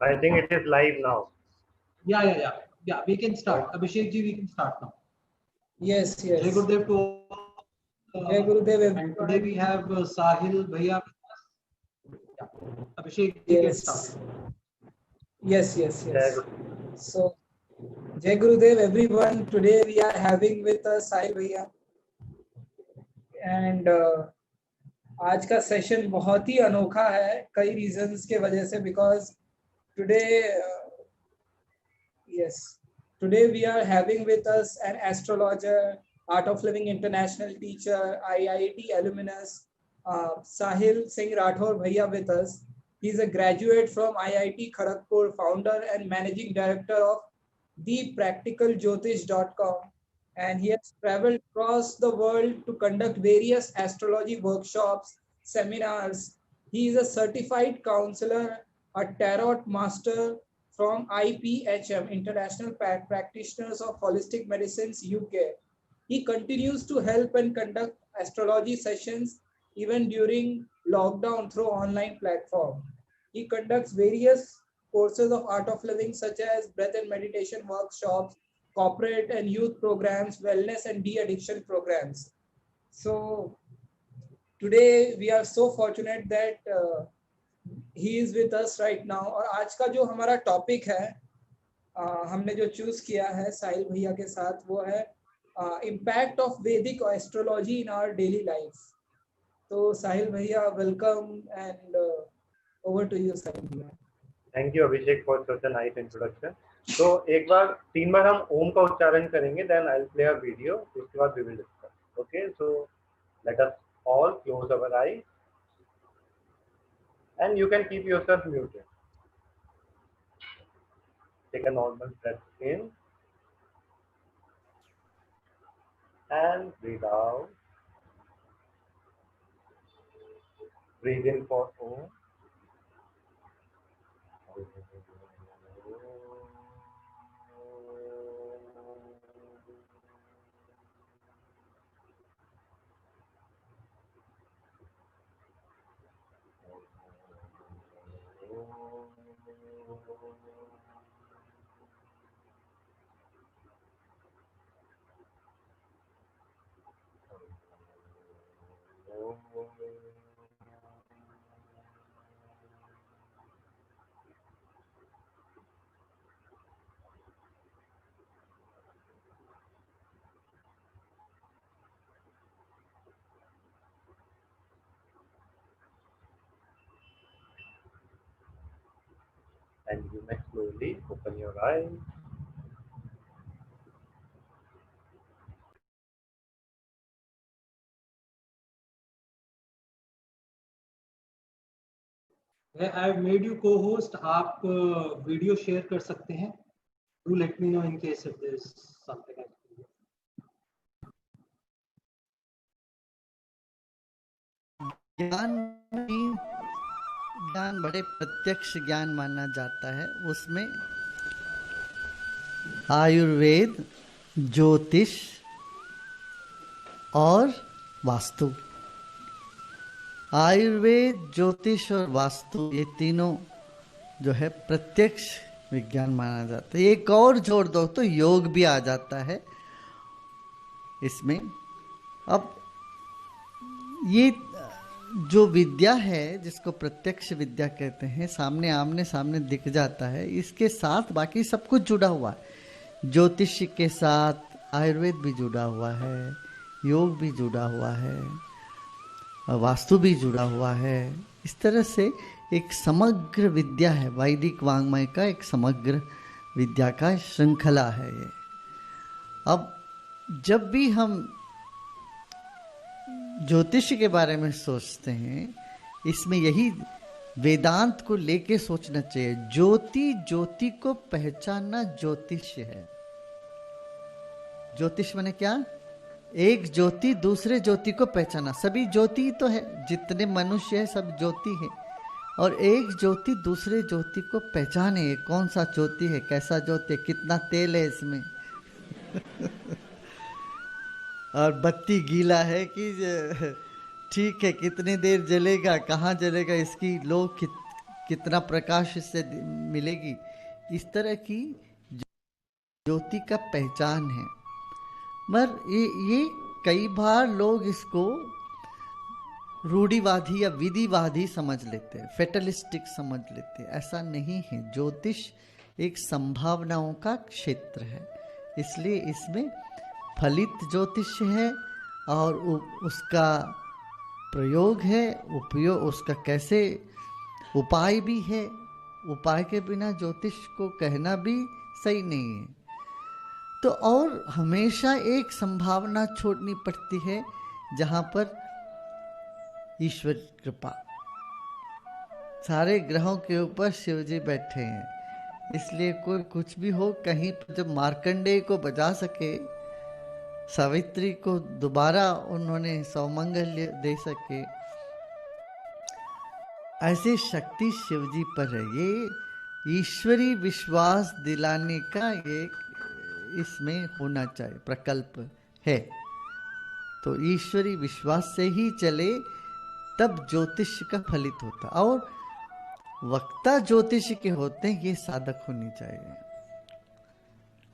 I think it is live now. Yeah. We can start. Abhishek ji, we can start now. Yes. Jai Gurudev to all. Jai Gurudev. And today we have Sahil Bhaiya with us. Yeah. Abhishek ji can start. Yes. Jai Guru. So, Jai Gurudev, everyone. Today we are having with us Sahil Bhaiya. And आज का session बहुत ही अनोखा है कई reasons के वजह से, because today we are having with us an astrologer, Art of Living International teacher, IIT alumnus, Sahil Singh Rathore Bhaiya with us. He is a graduate from IIT Kharagpur, founder and managing director of thepracticalJyotish.com, and he has traveled across the world to conduct various astrology workshops, seminars. He is a certified counselor, a tarot master from IPHM, International Practitioners of Holistic Medicines, UK. He continues to help and conduct astrology sessions even during lockdown through online platform. He conducts various courses of Art of Living such as breath and meditation workshops, corporate and youth programs, wellness and de-addiction programs. So today we are so fortunate that he is with us right now. और आज का जो हमारा topic है, हमने जो choose किया है साहिल भैया के साथ, वो है impact of Vedic astrology in our daily life. तो साहिल भैया, welcome and over to you Sahil भैया. Thank you Abhishek for such a nice introduction. तो एक बार 3 बार हम ओम का उच्चारण करेंगे, then I'll play a video. उसके बाद we will discuss. Okay, so let us all close our eyes and you can keep yourself muted. Take a normal breath in and breathe out. Breathe in for Om. And you may slowly open your eyes. I have made you co-host. आप video share कर सकते हैं. Do let me know in case if there is something I can do. ज्ञान बड़े प्रत्यक्ष ज्ञान माना जाता है. उसमें आयुर्वेद, ज्योतिष और वास्तु, आयुर्वेद, ज्योतिष और वास्तु, ये तीनों जो है प्रत्यक्ष विज्ञान माना जाता है. एक और जोड़ दो तो योग भी आ जाता है इसमें. अब ये जो विद्या है जिसको प्रत्यक्ष विद्या कहते हैं, सामने आमने सामने दिख जाता है, इसके साथ बाकी सब कुछ जुड़ा हुआ है. ज्योतिष के साथ आयुर्वेद भी जुड़ा हुआ है, योग भी जुड़ा हुआ है, वास्तु भी जुड़ा हुआ है. इस तरह से एक समग्र विद्या है. वैदिक वाङ्मय का एक समग्र विद्या का श्रृंखला है ये. अब जब भी हम ज्योतिष के बारे में सोचते हैं, इसमें यही वेदांत को लेके सोचना चाहिए. ज्योति को पहचानना ज्योतिष है. ज्योतिष माने क्या? एक ज्योति दूसरे ज्योति को पहचाना. सभी ज्योति तो है, जितने मनुष्य है सब ज्योति है, और एक ज्योति दूसरे ज्योति को पहचाने. कौन सा ज्योति है, कैसा ज्योति है, कितना तेल है इसमें और बत्ती गीला है कि ठीक है, कितनी देर जलेगा, कहाँ जलेगा, इसकी लो कितना प्रकाश इससे मिलेगी, इस तरह की ज्योति का पहचान है। मगर ये कई बार लोग इसको रूढ़िवादी या विधिवादी समझ लेते हैं, फेटलिस्टिक समझ लेते हैं। ऐसा नहीं है। ज्योतिष एक संभावनाओं का क्षेत्र है, इसलिए इसमें फलित ज्योतिष है और उसका प्रयोग है, उपयोग उसका कैसे उपाय भी है। उपाय के बिना ज्योतिष को कहना भी सही नहीं है। तो और हमेशा एक संभावना छोड़नी पड़ती है जहां पर ईश्वर कृपा। सारे ग्रहों के ऊपर शिव जी बैठे हैं, इसलिए कोई कुछ भी हो, कहीं पर जब मार्कंडेय को बचा सके, सावित्री को दोबारा उन्होंने सौमंगल्य दे सके, ऐसी शक्ति शिव जी पर है। ये ईश्वरी विश्वास दिलाने का एक इसमें होना चाहिए, प्रकल्प है। तो ईश्वरी विश्वास से ही चले तब ज्योतिष का फलित होता। और वक्ता ज्योतिष के होते हैं, ये साधक होनी चाहिए।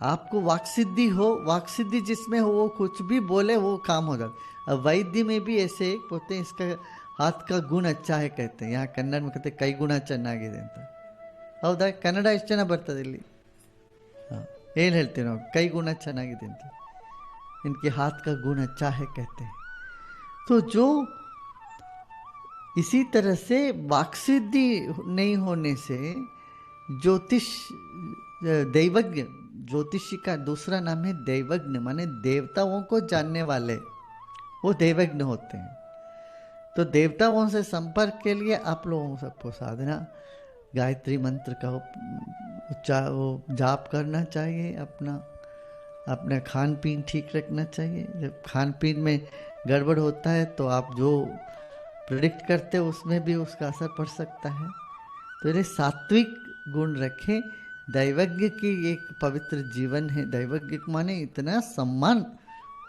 आपको वाक्सिद्धि हो, वाक्सिद्धि जिसमें हो वो कुछ भी बोले वो काम हो जाता। अब वैद्य में भी ऐसे होते हैं, इसका हाथ का गुण अच्छा है कहते हैं, यहाँ कन्नड़ में कहते हैं कई गुण ಚೆನ್ನಾಗಿದೆ ಅಂತ। ಹೌದಾ? ಕನ್ನಡ ಎಷ್ಟು ಜನ ಬರ್ತದೆ ಇಲ್ಲಿ? ಏನು ಹೇಳ್ತೀವಿ ನಾವು? ಕೈ गुण ಚೆನ್ನಾಗಿದೆ ಅಂತ, इनके हाथ का गुण अच्छा है कहते हैं। तो जो इसी तरह से वाक्सिद्धि नहीं होने से ज्योतिष दैवज्ञ, ज्योतिषी का दूसरा नाम है दैवज्ञ, माने देवताओं को जानने वाले, वो दैवज्ञ होते हैं। तो देवताओं से संपर्क के लिए आप लोगों सबको साधना, गायत्री मंत्र का जाप करना चाहिए, अपना खान पीन ठीक रखना चाहिए। जब खान पीन में गड़बड़ होता है तो आप जो प्रेडिक्ट करते हो उसमें भी उसका असर पड़ सकता है। तो ये सात्विक गुण रखें। दैवज्ञ की एक पवित्र जीवन है। दैवज्ञ माने इतना सम्मान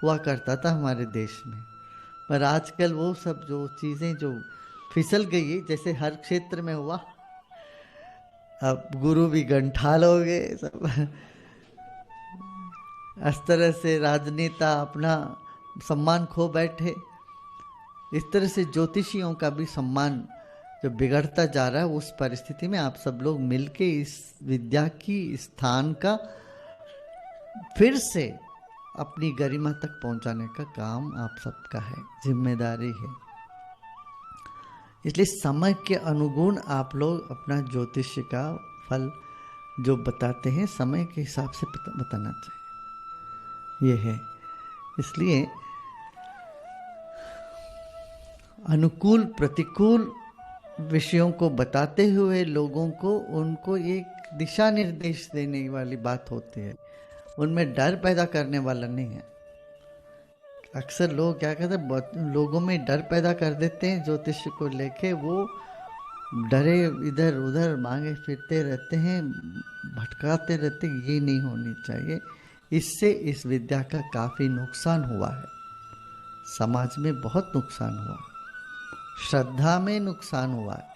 हुआ करता था हमारे देश में, पर आजकल वो सब जो चीज़ें जो फिसल गई है, जैसे हर क्षेत्र में हुआ, अब गुरु भी गंठाल हो गए सब। इस तरह से राजनेता अपना सम्मान खो बैठे। इस तरह से ज्योतिषियों का भी सम्मान जो बिगड़ता जा रहा है, उस परिस्थिति में आप सब लोग मिलके इस विद्या की स्थान का फिर से अपनी गरिमा तक पहुंचाने का काम आप सबका है, जिम्मेदारी है। इसलिए समय के अनुगुण आप लोग अपना ज्योतिष का फल जो बताते हैं समय के हिसाब से बताना चाहिए, ये है। इसलिए अनुकूल प्रतिकूल विषयों को बताते हुए लोगों को उनको एक दिशा निर्देश देने वाली बात होती है, उनमें डर पैदा करने वाला नहीं है। अक्सर लोग क्या कहते हैं, लोगों में डर पैदा कर देते हैं ज्योतिष को लेके, वो डरे इधर उधर मांगे फिरते रहते हैं, भटकाते रहते हैं। ये नहीं होनी चाहिए। इससे इस विद्या का काफ़ी नुकसान हुआ है, समाज में बहुत नुकसान हुआ, श्रद्धा में नुकसान हुआ है।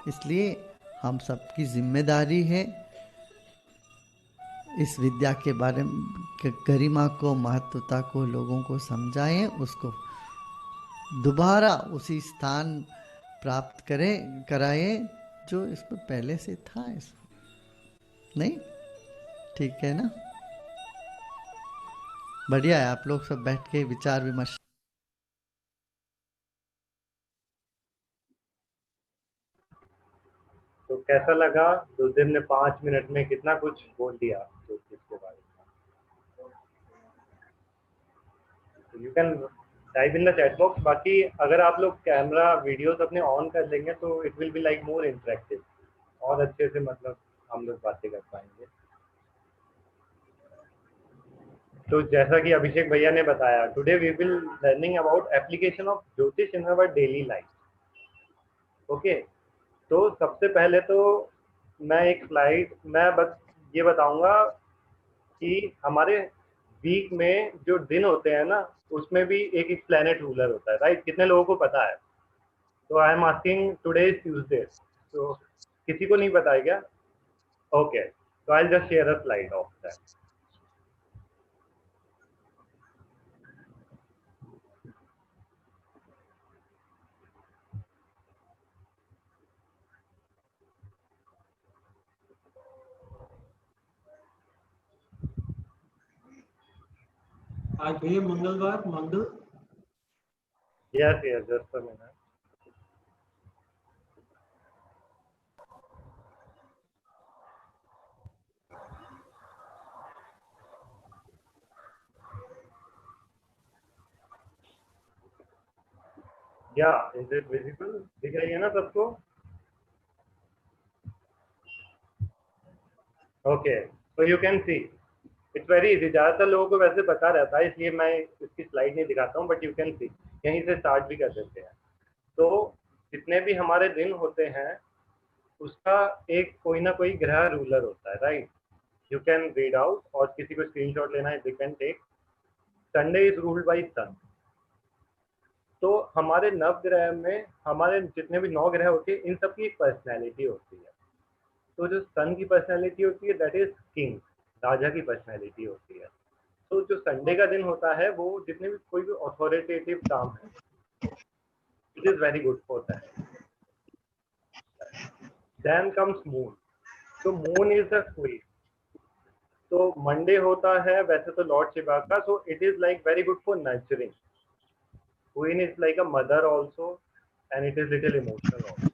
इसलिए हम सबकी जिम्मेदारी है इस विद्या के बारे में गरिमा को, महत्वता को लोगों को समझाएं, उसको दोबारा उसी स्थान प्राप्त कराएं जो इसमें पहले से था। इसमें नहीं, ठीक है ना? बढ़िया है। आप लोग सब बैठ के विचार विमर्श। तो कैसा लगा? दुर्देव ने 5 मिनट में कितना कुछ बोल दिया ज्योतिष के बारे में। You can type in the chat box. बाकी अगर आप लोग कैमरा वीडियोस अपने ऑन कर लेंगे तो it will be like more interactive, और अच्छे से मतलब हम लोग बातें कर पाएंगे। तो जैसा कि अभिषेक भैया ने बताया, today we will learning about application of jyotish in our daily life. Okay, तो सबसे पहले तो मैं एक स्लाइड मैं बस ये बताऊंगा कि हमारे वीक में जो दिन होते हैं ना, उसमें भी एक प्लैनेट रूलर होता है, राइट? कितने लोगों को पता है? तो I am asking, today is Tuesday, तो किसी को नहीं पता है क्या? Okay, so I'll just share a slide of that. आज भैया मंगलवार मंगल Yes, yes, just a minute. Yeah, is it visible? दिख रही है ना सबको? Okay, so you can see. It's very easy. ज़्यादातर लोगों को वैसे पता रहता है, इसलिए मैं इसकी स्लाइड नहीं दिखाता हूँ, बट यू कैन सी यहीं से स्टार्ट भी कर देते हैं। तो जितने भी हमारे दिन होते हैं उसका एक कोई ना कोई ग्रह रूलर होता है, right? You can read out, और किसी को स्क्रीनशॉट लेना है, they can take. Sunday is ruled by sun. तो हमारे नवग्रह में हमारे जितने भी 9 ग्रह होते हैं, इन सब की एक पर्सनैलिटी होती है। तो जो सन की पर्सनैलिटी होती है दैट इज किंग, राजा की पर्सनैलिटी होती है। तो जो संडे का दिन होता है वो जितने भी कोई भी अथॉरिटेटिव काम है, it is very good for that. Then comes moon. तो मून इज द क्वीन। तो मंडे होता है वैसे तो लॉर्ड शिवा का, so it is like very good for nurturing. Queen is like a mother also, and it is little emotional also.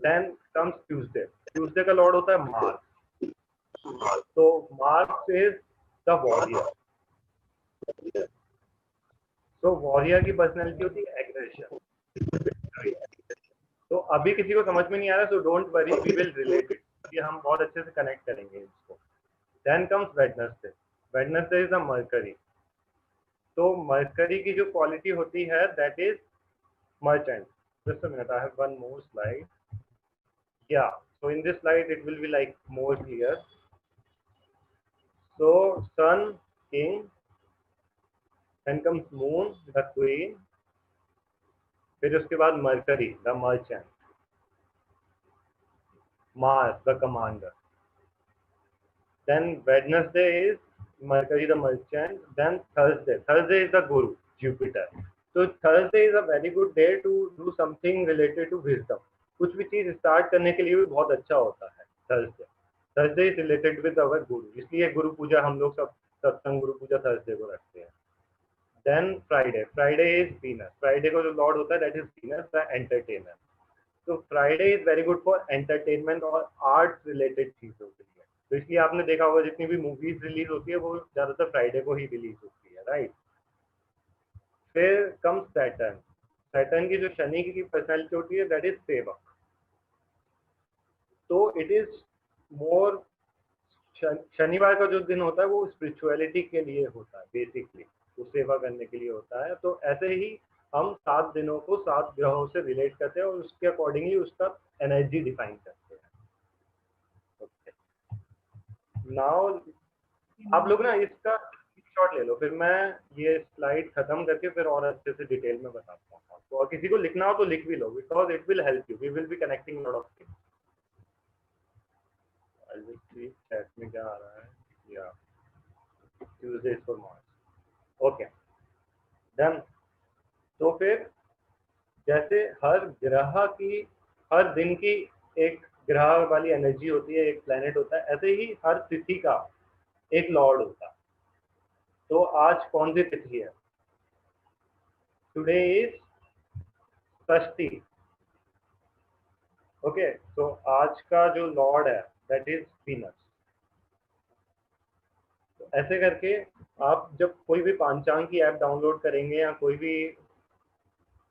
Then comes Tuesday. Tuesday का lord होता है Mars. तो मार्स इज द वॉरियर। तो warrior की personality होती है aggression. तो अभी किसी को समझ में नहीं आ रहा, so don't worry, we will relate it, ये हम बहुत अच्छे से कनेक्ट करेंगे इसको। Then comes Wednesday. Wednesday is the Mercury. तो मरकरी की जो क्वालिटी होती है that is merchant. Just a minute, I have one more slide. Yeah, so in this slide it will be like more clear. So sun, king, then comes moon, the queen, फिर उसके बाद mercury, the merchant, mars, the commander, then wednesday is mercury, the merchant, then thursday is the guru, jupiter. So thursday is a very good day to do something related to wisdom. कुछ भी चीज start करने के लिए भी बहुत अच्छा होता है Thursday. Thursday is related with our गुरु, इसलिए गुरु पूजा हम लोग सब सत्संग गुरु पूजा थर्सडे को रखते हैं। Then Friday. Friday is Venus. Friday को जो लॉर्ड होता है that is Venus, the entertainer. तो Friday is very good for entertainment और आर्ट रिलेटेड चीजों के लिए। तो इसलिए आपने देखा होगा जितनी भी मूवीज रिलीज होती है वो ज्यादातर फ्राइडे को ही रिलीज होती है, राइट? फिर कम सैटर्न। सैटर्न की जो शनि की पर्सनैलिटी होती है दैट इज सेवक। तो इट इज मोर, शनिवार का जो दिन होता है वो स्पिरिचुअलिटी के लिए होता है, बेसिकली वो सेवा करने के लिए होता है। तो ऐसे ही हम 7 दिनों को 7 ग्रहों से रिलेट करते हैं और उसके अकॉर्डिंगली उसका एनर्जी डिफाइन करते हैं। नाउ आप लोग ना इसका शॉट ले लो, फिर मैं ये स्लाइड खत्म करके फिर और अच्छे से डिटेल में बताता हूँ आपको। और किसी को लिखना हो तो लिख भी लो, because it will help you, we will be connecting lot of things. I'll just see chat में क्या आ रहा है। या Tuesday for March. Okay done. तो फिर जैसे हर ग्रह की, हर दिन की एक ग्रह वाली एनर्जी होती है, एक प्लेनेट होता है, ऐसे ही हर तिथि का एक लॉर्ड होता है। तो आज कौन सी तिथि है? Today is Shashthi. ओके, तो आज का जो लॉर्ड है दैट इज वीनस। तो ऐसे करके आप जब कोई भी पांचांग की ऐप डाउनलोड करेंगे या कोई भी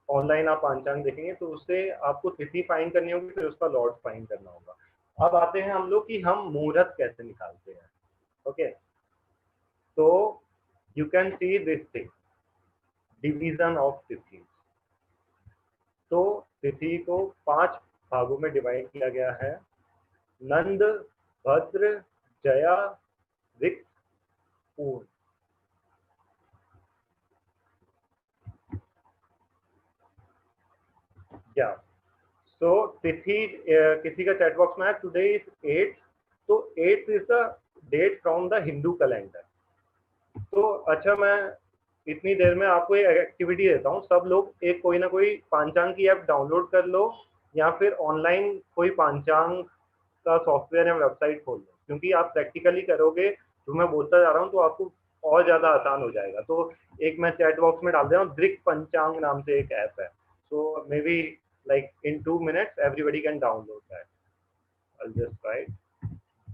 ऑनलाइन आप पांचांग देखेंगे तो उससे आपको तिथि फाइंड करनी होगी, फिर उसका लॉर्ड फाइंड करना होगा। अब आते हैं हम लोग कि हम मुहूर्त कैसे निकालते हैं। ओके, तो you can see this thing, division of तिथि। तो तिथि को 5 भागों में डिवाइड किया गया है। नंद, भद्र, जया, विक, पूर्ण। या तो तिथि किसी का चैट बॉक्स में है, टुडे इज 8th, तो 8th is the date from the Hindu calendar. तो अच्छा, मैं इतनी देर में आपको एक एक्टिविटी देता हूँ, सब लोग एक कोई ना कोई पांचांग की ऐप डाउनलोड कर लो या फिर ऑनलाइन कोई पांचांग का सॉफ्टवेयर या वेबसाइट खोल लो, क्योंकि आप प्रैक्टिकली करोगे जो मैं बोलता जा रहा हूँ तो आपको और ज्यादा आसान हो जाएगा। तो एक मैं चैट बॉक्स में डाल दे रहा हूँ, दृक पंचांग नाम से एक ऐप है, so maybe like in 2 minutes everybody can download that. I'll just write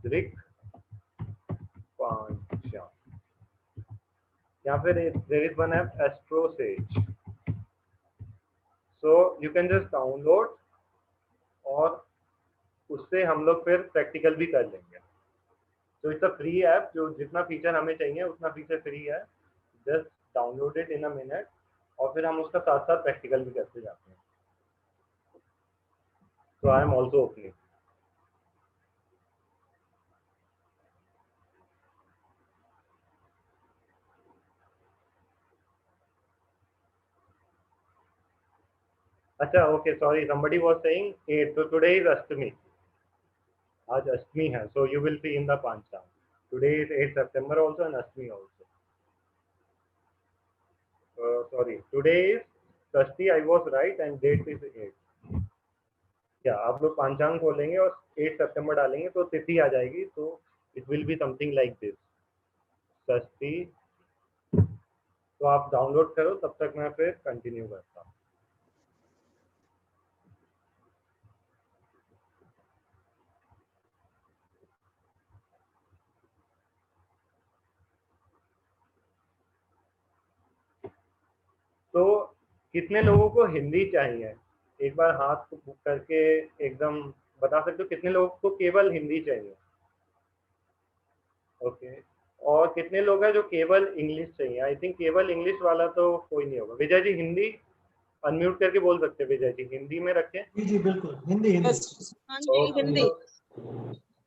Drik Panchang. या फिर there is one app, Astro Sage, so you can just download और उससे हम लोग फिर प्रैक्टिकल भी कर लेंगे। तो इट्स अ फ्री ऐप, जो जितना फीचर हमें चाहिए उतना फीचर फ्री है, just download it in a minute और फिर हम उसका साथ साथ प्रैक्टिकल भी करते जाते हैं। So I am also opening. अच्छा, okay, sorry, somebody was saying 8, so today is Ashtami. आज अष्टमी है, so you will see in the Panchang. Today is 8 September also and Ashtami also. Sorry, today is Shashti, I was right, and date is 8. क्या आप लोग पांचांग खोलेंगे और 8 सितंबर डालेंगे तो तिथि आ जाएगी, तो it will be something like this, षष्ठी। तो आप डाउनलोड करो, तब तक मैं फिर कंटिन्यू करता हूँ। तो कितने लोगों को हिंदी चाहिए, एक बार हाथ को बुक करके एकदम बता सकते हो कितने लोगों को केवल हिंदी चाहिए? ओके, और कितने लोग हैं जो केवल इंग्लिश चाहिए? आई थिंक केवल इंग्लिश वाला तो कोई नहीं होगा। विजय जी हिंदी अनम्यूट करके बोल सकते हैं, विजय जी हिंदी में रखें। जी जी बिल्कुल, हिंदी हिंदी। हिंदी।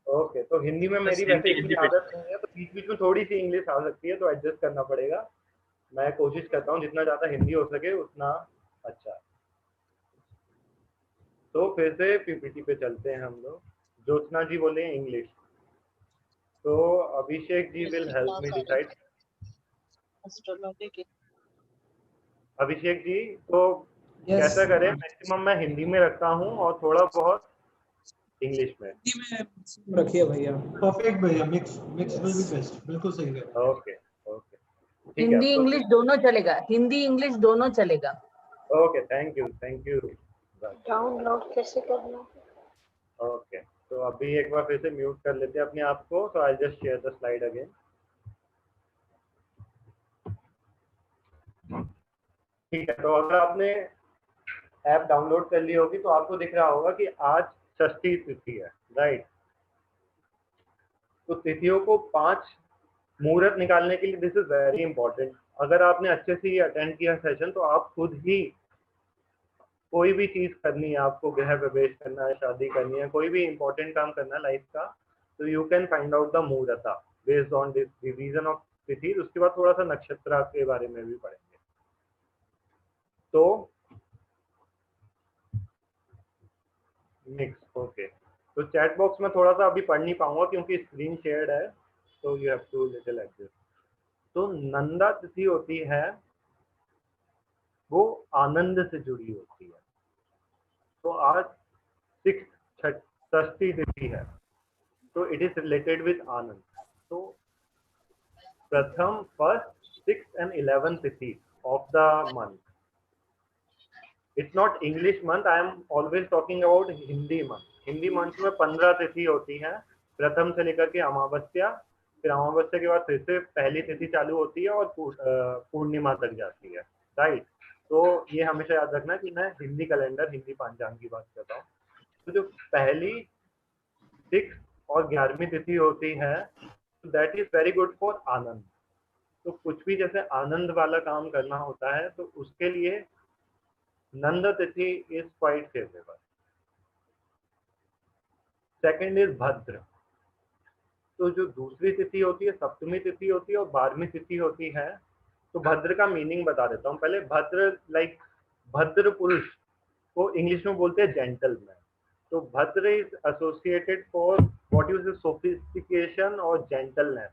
ओके, तो हिंदी में मेरी वैसे इतनी आदत नहीं है, तो बीच बीच में थोड़ी सी इंग्लिश आ सकती है, तो एडजस्ट करना पड़ेगा। मैं कोशिश करता हूँ जितना ज़्यादा हिंदी हो सके उतना अच्छा। तो फिर से पीपीटी पे चलते हैं हम लोग। ज्योत्सना जी बोले इंग्लिश, तो Abhishek ji will help me decide. Astrology की अभिषेक जी, तो कैसा करें? मैक्सिमम मैं हिंदी में रखता हूँ और थोड़ा बहुत इंग्लिश में। हिंदी में रखिए भैया। परफेक्ट भैया, मिक्स विल बी बेस्ट, बिल्कुल सही है। ओके ओके, ठीक है। हिंदी इंग्लिश दोनों चलेगा, हिंदी इंग्लिश दोनों चलेगा। Okay, thank you. डाउनलोड कैसे करना? ओके, तो अभी एक बार फिर से म्यूट कर लेते हैं अपने आप को। तो I just share the slide again. ठीक है, तो अगर आपने ऐप डाउनलोड कर ली होगी तो आपको दिख रहा होगा कि आज षष्ठी तिथि है, राइट? तो तिथियों को 5 मुहूर्त निकालने के लिए दिस इज वेरी इंपॉर्टेंट। अगर आपने अच्छे से ये अटेंड किया सेशन, तो आप खुद ही कोई भी चीज करनी है, आपको गृह प्रवेश करना है, शादी करनी है, कोई भी इंपॉर्टेंट काम करना है लाइफ का, तो you can find out the muhurat based on this division of tithi. उसके बाद थोड़ा सा नक्षत्र के बारे में भी पढ़ेंगे। तो मिक्स, ओके। तो चैट बॉक्स में थोड़ा सा अभी पढ़ नहीं पाऊंगा क्योंकि स्क्रीन शेयर्ड है, तो you have to little adjust. तो नंदा तिथि होती है, वो आनंद से जुड़ी होती है। तो आज 6 षष्ठी तिथि है, तो इट इज रिलेटेड विद आनंद। तो प्रथम, फर्स्ट, 6th and 11th तिथि of the month. It's not English month, I am always talking about Hindi month. Hindi month में 15 तिथि होती है, प्रथम से लेकर के अमावस्या, फिर अमावस्या के बाद फिर से पहली तिथि चालू होती है और पूर्णिमा तक जाती है, राइट? तो ये हमेशा याद रखना कि मैं हिंदी कैलेंडर, हिंदी पांचांग की बात कर रहा हूँ। तो जो पहली 6 और 11वीं तिथि होती है, that is very good for Anand. तो कुछ भी जैसे आनंद वाला काम करना होता है, तो उसके लिए नंद तिथि is quite favourable. Second is भद्र। तो जो दूसरी तिथि होती है, सप्तमी तिथि होती है और 12वीं तिथि होती है। तो भद्र का मीनिंग बता देता हूँ पहले। भद्र लाइक भद्र पुरुष, को इंग्लिश में बोलते हैं जेंटलमैन। तो भद्र is associated for what use sophistication और जेंटलनेस।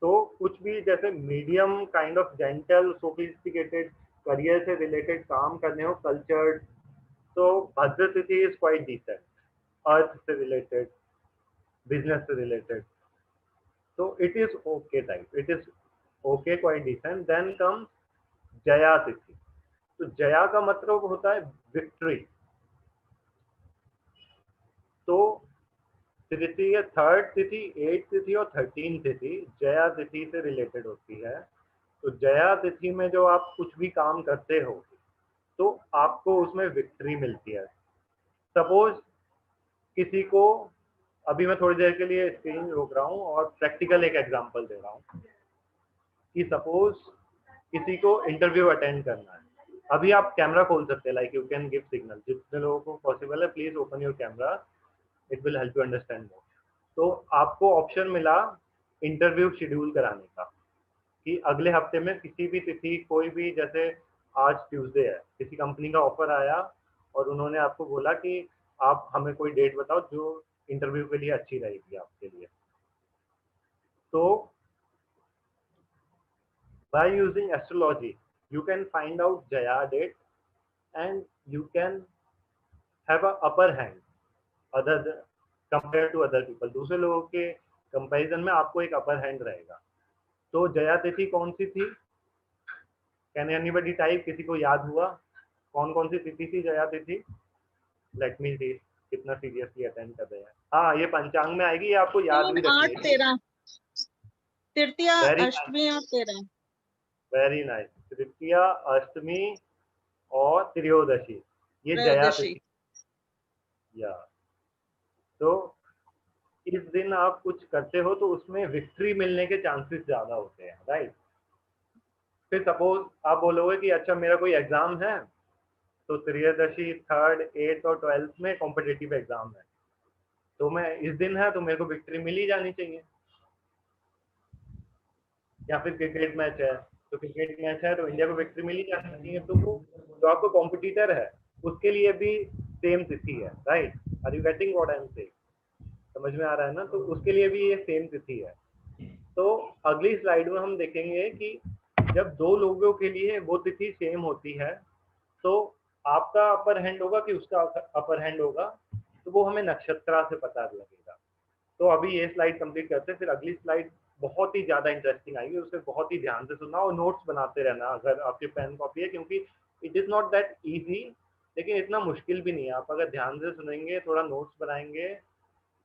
तो कुछ भी जैसे medium kind of gentle sophisticated career से रिलेटेड काम करने हो, कल्चर्ड, तो भद्र तिथि इज क्वाइट डिसेंट। अर्थ से रिलेटेड, बिजनेस से रिलेटेड, तो it is okay type, it is okay quite decent. Then come Jaya tithi. तो जया का मतलब होता है विक्ट्री। तो तृतीय, थर्ड तिथि, 8th तिथि और 13th तिथि जया तिथि से रिलेटेड होती है। तो जया तिथि में जो आप कुछ भी काम करते हो तो आपको उसमें विक्ट्री मिलती है। सपोज किसी को, अभी मैं थोड़ी देर के लिए स्क्रीन रोक रहा हूँ और प्रैक्टिकल एक एग्जांपल दे रहा हूँ कि सपोज किसी को इंटरव्यू अटेंड करना है। अभी आप कैमरा खोल सकते हैं, like you can give signal. जितने लोगों को पॉसिबल है please open your camera, it will help you understand more. तो आपको ऑप्शन मिला इंटरव्यू शेड्यूल कराने का कि अगले हफ्ते में किसी भी तिथि, कोई भी, जैसे आज ट्यूसडे है, किसी कंपनी का ऑफर आया और उन्होंने आपको बोला कि आप हमें कोई डेट बताओ जो इंटरव्यू के लिए अच्छी रहेगी आपके लिए। तो by using astrology you can find out Jaya date and you can have a upper hand other compared to other people। दूसरे लोगों के कंपैरिजन में आपको एक अपर हैंड रहेगा। तो जया तिथि कौन सी थी? Can anybody type? किसी को याद हुआ कौन कौन सी तिथि थी जया तिथि? लेट मी सी कितना सीरियसली अटेंड कर रहे हैं। हाँ, ये पंचांग में आएगी, ये आपको याद भी रखनी है। 8-13 तृतीया, Very अष्टमी और 13। Very nice. तृतीया, अष्टमी और त्रयोदशी, ये जया त्रयोदशी। तिथि। या तो इस दिन आप कुछ करते हो तो उसमें विक्ट्री मिलने के चांसेस ज्यादा होते हैं, राइट। फिर सपोज आप बोलोगे कि अच्छा मेरा कोई एग्जाम है, तो त्रयोदशी, 3rd, 8th और 12th में कॉम्पिटिटिव एग्जाम है, तो मैं इस दिन है तो मेरे को विक्ट्री मिल ही जानी चाहिए। या फिर क्रिकेट मैच है, तो क्रिकेट मैच है तो इंडिया को विक्ट्री मिल ही जानी चाहिए। तो वो जो आपको कॉम्पिटिटर है उसके लिए भी सेम तिथि है, right. Are you getting what I am saying? समझ में आ रहा है ना? तो उसके लिए भी ये सेम तिथि है। तो अगली स्लाइड में हम देखेंगे कि जब दो लोगों के लिए वो तिथि सेम होती है तो आपका अपर हैंड होगा कि उसका अपर हैंड होगा, तो वो हमें नक्षत्रा से पता लगेगा। तो अभी ये स्लाइड कंप्लीट करते हैं, फिर अगली स्लाइड बहुत ही ज्यादा इंटरेस्टिंग आएगी, उसे बहुत ही ध्यान से सुनना और नोट्स बनाते रहना अगर आपके पेन कॉपी है, क्योंकि it is not that easy, लेकिन इतना मुश्किल भी नहीं है। आप अगर ध्यान से सुनेंगे, थोड़ा नोट्स बनाएंगे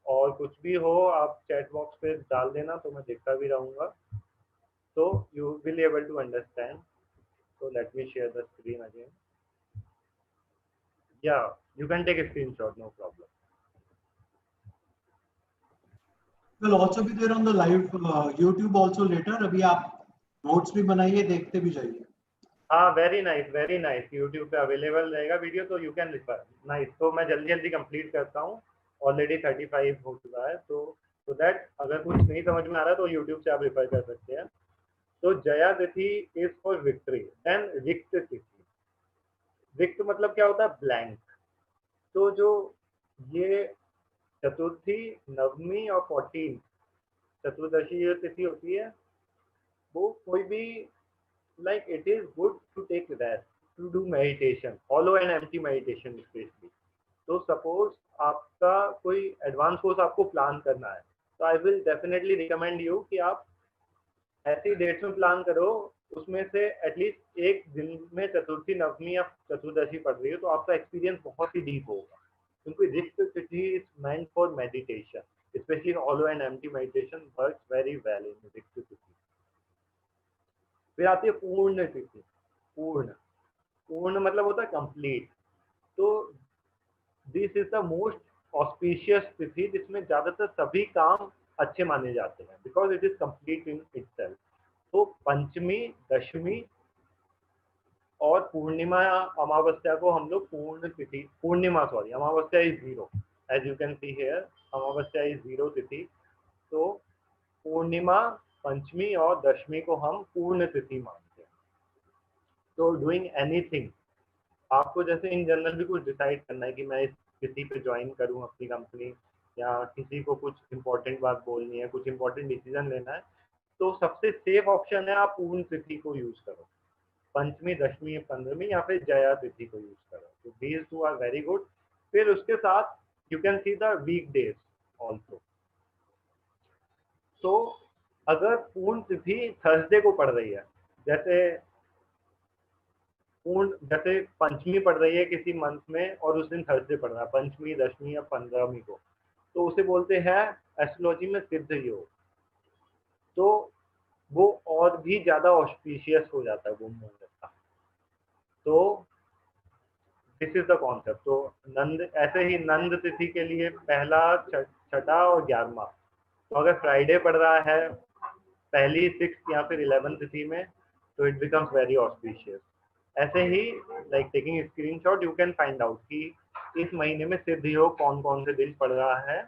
और कुछ भी हो आप चैट बॉक्स पे डाल देना तो मैं देखता भी रहूंगा, तो you will able to understand. So let me share the screen again. Yeah, you can take a screenshot, no problem. Will also be there on the live YouTube also later. अभी आप notes भी बनाइए, देखते भी जाइए। हाँ, very nice very nice. YouTube पे available रहेगा वीडियो, तो यू कैन रिफर। नाइस। तो मैं जल्दी जल्दी कंप्लीट करता हूँ, ऑलरेडी 35 हो चुका है, तो दैट अगर कुछ नहीं समझ में आ रहा है तो यूट्यूब से आप रिफर कर सकते हैं। तो जया तिथि इज फॉर विक्ट्री। देन रिक्त तिथि। रिक्त मतलब क्या होता है? ब्लैंक। तो जो ये चतुर्थी, नवमी और 14 चतुर्दशी जो तिथि होती है, वो कोई भी, like it is good to take rest, to do meditation, hollow and empty meditation especially। तो सपोज आपका कोई एडवांस कोर्स आपको प्लान करना है, तो I will definitely recommend you कि आप ऐसी डेट्स में प्लान करो, उसमें से एटलीस्ट एक दिन में चतुर्थी, नवमी या चतुर्दशी पड़ रही हो, तो आपका एक्सपीरियंस बहुत ही डीप होगा, क्योंकि रिक्त तिथि is meant for meditation, specially hollow and empty meditation works very well in रिक्त तिथि। फिर आती है पूर्ण तिथि। पूर्ण, पूर्ण मतलब होता है कंप्लीट। तो this is the most auspicious तिथि, जिसमें ज्यादातर सभी काम अच्छे माने जाते हैं, because it is complete in itself. तो पंचमी, दशमी और पूर्णिमा, अमावस्या को हम लोग पूर्ण तिथि, पूर्णिमा सॉरी, अमावस्या is 0, as you can see here, अमावस्या इज 0 तिथि। तो पूर्णिमा, पंचमी और दशमी को हम पूर्ण तिथि मानते हैं। तो डूइंग एनीथिंग आपको जैसे इन जनरल भी कुछ डिसाइड करना है कि मैं इस तिथि पे ज्वाइन करूं अपनी कंपनी, या किसी को कुछ इंपॉर्टेंट बात बोलनी है, कुछ इंपॉर्टेंट डिसीजन लेना है, तो सबसे सेफ ऑप्शन है आप पूर्ण तिथि को यूज करो, पंचमी, दशमी, पंद्रहवीं या फिर जया तिथि को यूज करो। तो these two are very good. फिर उसके साथ you can see the weekdays also. तो अगर पूर्ण तिथि थर्सडे को पड़ रही है, जैसे पंचमी पड़ रही है किसी मंथ में और उस दिन थर्सडे पड़ रहा है, पंचमी, दशमी या पंद्रहवीं को, तो उसे बोलते हैं एस्ट्रोलॉजी में सिद्ध योग। तो वो और भी ज्यादा ऑस्पिशियस हो जाता है वो मुहूर्त का। तो दिस इज द कॉन्सेप्ट। तो नंद, ऐसे ही नंद तिथि के लिए पहला, छठा और 11वां, तो अगर फ्राइडे पड़ रहा है पहली, 6 या फिर 11 तिथि में, तो इट बिकम्स वेरी ऑस्पिशियस। ऐसे ही like taking screenshot you can find out कि इस महीने में सिद्ध योग कौन कौन से दिन पड़ रहा है।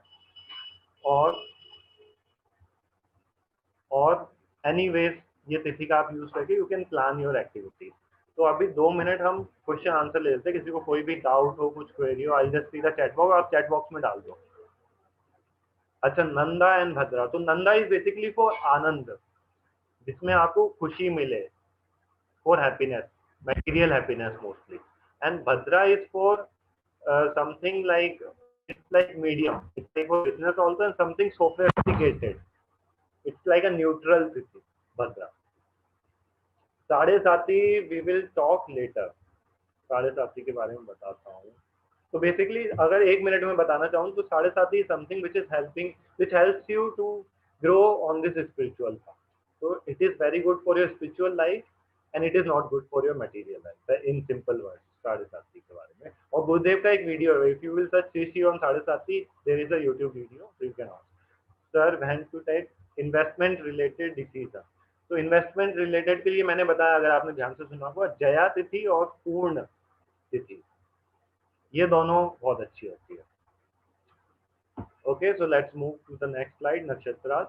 और एनीवेज ये तिथि का आप यूज करके you can plan your activities. तो अभी 2 मिनट हम क्वेश्चन आंसर ले लेते हैं। किसी को कोई भी डाउट हो, कुछ क्वेरी हो, I just see the chat box, आप चैट बॉक्स में डाल दो। अच्छा, नंदा एंड भद्रा। तो नंदा इज बेसिकली फॉर आनंद, जिसमें आपको खुशी मिले, for happiness, material happiness mostly. And Bhadra is for something like, it's like medium, it's like for business also, and something sophisticated, it's like a neutral तिथि Bhadra. साढ़े साथी we will talk later, साढ़े साथी के बारे में बताता हूँ। तो बेसिकली अगर 1 मिनट में बताना चाहूँ तो साढ़े साथी something which is helping, which helps you to grow on this spiritual path. So it is very good for your spiritual life and it is not good for your material life, in simple words, साढ़े साथी के बारे में। और गुरुदेव का एक video है, if you will search CC on साढ़े साथी, there is a YouTube video, so you can ask sir when to take investment related decision। तो इन्वेस्टमेंट रिलेटेड के लिए मैंने बताया, अगर आपने ध्यान से सुना होगा, जया तिथि और पूर्ण तिथि, ये दोनों बहुत अच्छी होती है। Okay, so let's move to the next slide, नक्षत्रास।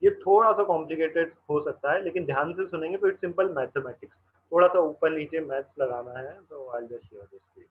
ये थोड़ा सा कॉम्प्लिकेटेड हो सकता है, लेकिन ध्यान से सुनेंगे तो इट्स सिंपल मैथमेटिक्स। थोड़ा सा ऊपर नीचे मैथ्स लगाना है, तो I just share this screen.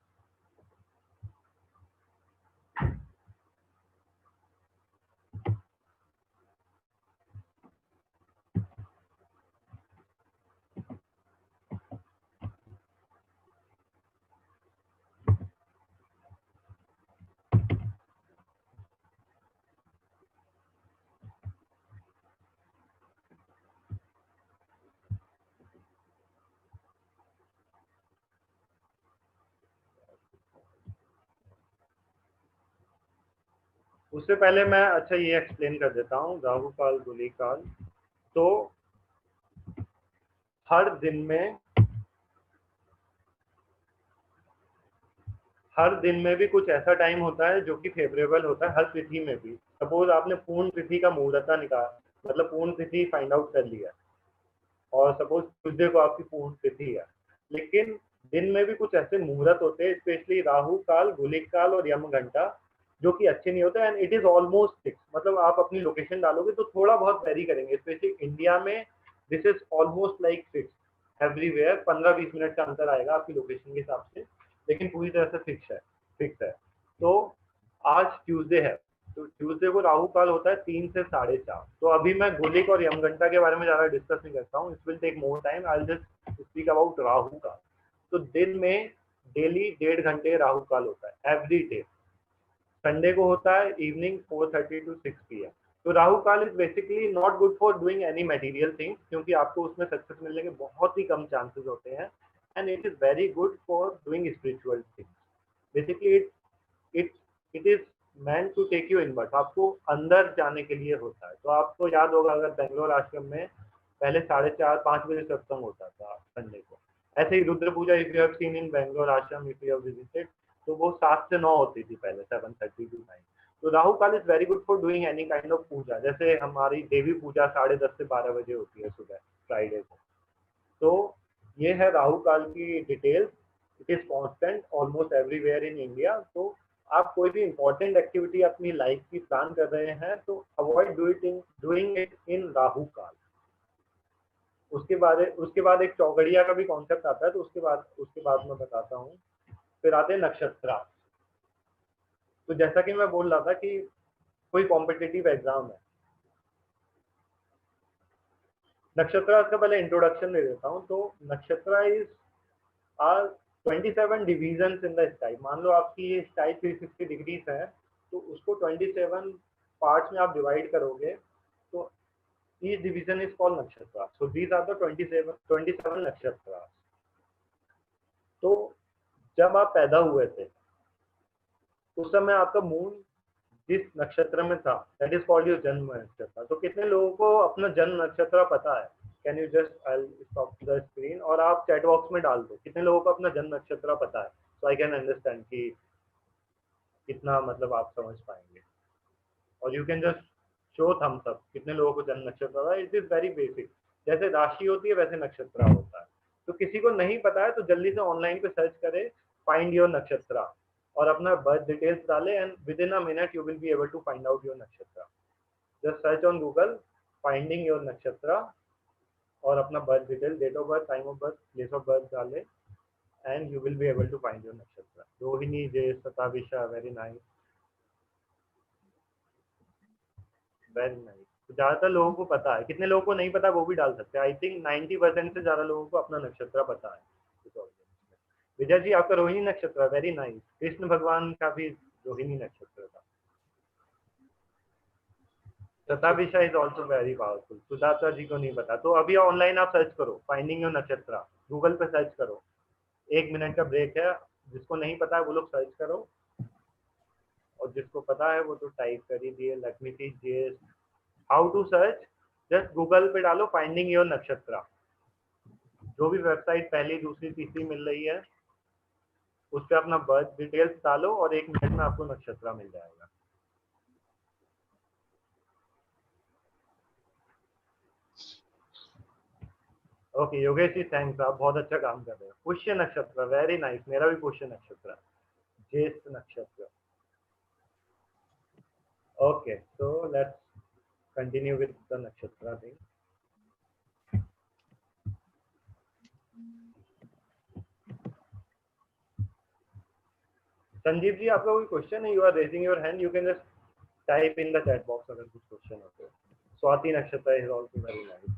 उससे पहले मैं अच्छा ये एक्सप्लेन कर देता हूँ, राहु काल, गुली काल। तो हर दिन में भी कुछ ऐसा टाइम होता है जो कि फेवरेबल होता है, हर तिथि में भी। सपोज आपने पूर्ण तिथि का मुहूर्त निकाला, मतलब पूर्ण तिथि फाइंड आउट कर लिया, और सपोज ट्यूसडे को आपकी पूर्ण तिथि है, लेकिन दिन में भी कुछ ऐसे मुहूर्त होते हैं, स्पेशली राहु काल, गुलिक काल और यम घंटा, जो कि अच्छे नहीं होते, and it is almost fix. मतलब आप अपनी लोकेशन डालोगे तो थोड़ा बहुत वेरी करेंगे, स्पेशली इंडिया में this is almost like fix everywhere. 15-20 minute का अंतर आएगा आपकी लोकेशन के हिसाब से, लेकिन पूरी तरह से फिक्स है। तो आज ट्यूसडे है, तो ट्यूसडे को राहु काल होता है 3 से 4:30। तो अभी मैं गुलिक और यमघंटा के बारे में ज्यादा डिस्कस नहीं करता हूँ, it will take more time, I will just speak about Rahu kaal. तो दिन में डेली 1.5 घंटे राहु काल होता है एवरी डे। संडे को होता है इवनिंग 4:30 to 6 PM। तो Rahu kaal is basically not good for doing any material things, क्योंकि आपको उसमें सक्सेस मिलने के बहुत ही कम चांसेस होते हैं, and it is very good for doing spiritual things. Basically it is meant to take you inward, आपको अंदर जाने के लिए होता है। तो आपको याद होगा, अगर बेंगलोर आश्रम में पहले 4:30-5 बजे सत्संग होता था संडे को, ऐसे ही Rudra puja if you have seen in Bangalore ashram, if you have visited, तो वो 7 से 9 होती थी पहले, 7:30 to 9। तो Rahu kaal is very good for doing any kind of puja, जैसे हमारी देवी पूजा 10:30 से 12 बजे होती है सुबह फ्राइडे को। तो ये है राहु काल की details. It is constant almost everywhere in India. तो आप कोई भी इंपॉर्टेंट एक्टिविटी अपनी लाइफ की प्लान कर रहे हैं तो avoid doing it in Rahu काल। उसके बाद एक चौगड़िया का भी कॉन्सेप्ट आता है, तो उसके बाद मैं बताता हूँ। फिर आते हैं नक्षत्र। तो जैसा कि मैं बोल रहा था कि कोई कॉम्पिटिटिव एग्जाम है, नक्षत्र का पहले इंट्रोडक्शन दे देता हूँ। तो nakshatra is are 27 divisions in the sky. मान लो आपकी ये स्काई 360 डिग्रीज है, तो उसको 27 पार्ट्स में आप डिवाइड करोगे, तो each division is called nakshatra. So these are the 27 nakshatra. तो जब आप पैदा हुए थे उस समय आपका मून जिस नक्षत्र में था, दैट इज कॉल्ड योर जन्म नक्षत्र। तो कितने लोगों को अपना जन्म नक्षत्र पता है? Can you just I stop the screen और आप चैट बॉक्स में डाल दो कितने लोगों को अपना जन्म नक्षत्र पता है, सो आई कैन अंडरस्टैंड कि कितना मतलब आप समझ पाएंगे। और you can just show thumbs up कितने लोगों को जन्म नक्षत्र है। इट इज वेरी बेसिक, जैसे राशि होती है वैसे नक्षत्र होता है। तो किसी को नहीं पता है तो जल्दी से ऑनलाइन पे सर्च करे फाइंड योर नक्षत्र और अपना बर्थ डिटेल्स डाले and within a minute you will be able to find out your nakshatra. Just search on Google finding your nakshatra और अपना birth detail, date of birth, time of birth, place of birth डाले and you will be able to find your nakshatra. Rohini, Jay, Shatabhisha, very nice, very nice. तो ज्यादातर लोगों को पता है, कितने लोगों को नहीं पता वो भी डाल सकते हैं। आई थिंक 90% से ज्यादा लोगों को अपना नक्षत्र पता है। विजय जी आपका रोहिणी नक्षत्र, वेरी नाइस। कृष्ण भगवान का भी रोहिणी नक्षत्र था। शताभिषा इज ऑल्सो वेरी पावरफुल। सुदाता जी को नहीं पता तो अभी ऑनलाइन आप सर्च करो फाइंडिंग योर नक्षत्र, गूगल पे सर्च करो। 1 मिनट का ब्रेक है, जिसको नहीं पता है वो लोग सर्च करो और जिसको पता है वो तो टाइप कर ही दिए। Lakshmi ji, how to search, just Google पे डालो फाइंडिंग योर नक्षत्र। जो भी वेबसाइट पहली, दूसरी, तीसरी मिल रही है उस पर अपना बर्थ डिटेल्स डालो और 1 मिनट में आपको नक्षत्र मिल जाएगा। ओके योगेश जी, थैंक्स, आप बहुत अच्छा काम कर रहे हो। पुष्य नक्षत्र, वेरी नाइस, मेरा भी पुष्य nakshatra, Jyeshtha nakshatra. Okay so let's continue with the nakshatra thing. Sanjeev ji आपका कोई क्वेश्चन है? You are raising your hand, you can just type in the chat box अगर कुछ क्वेश्चन हो तो। Swati nakshatra is also very nice.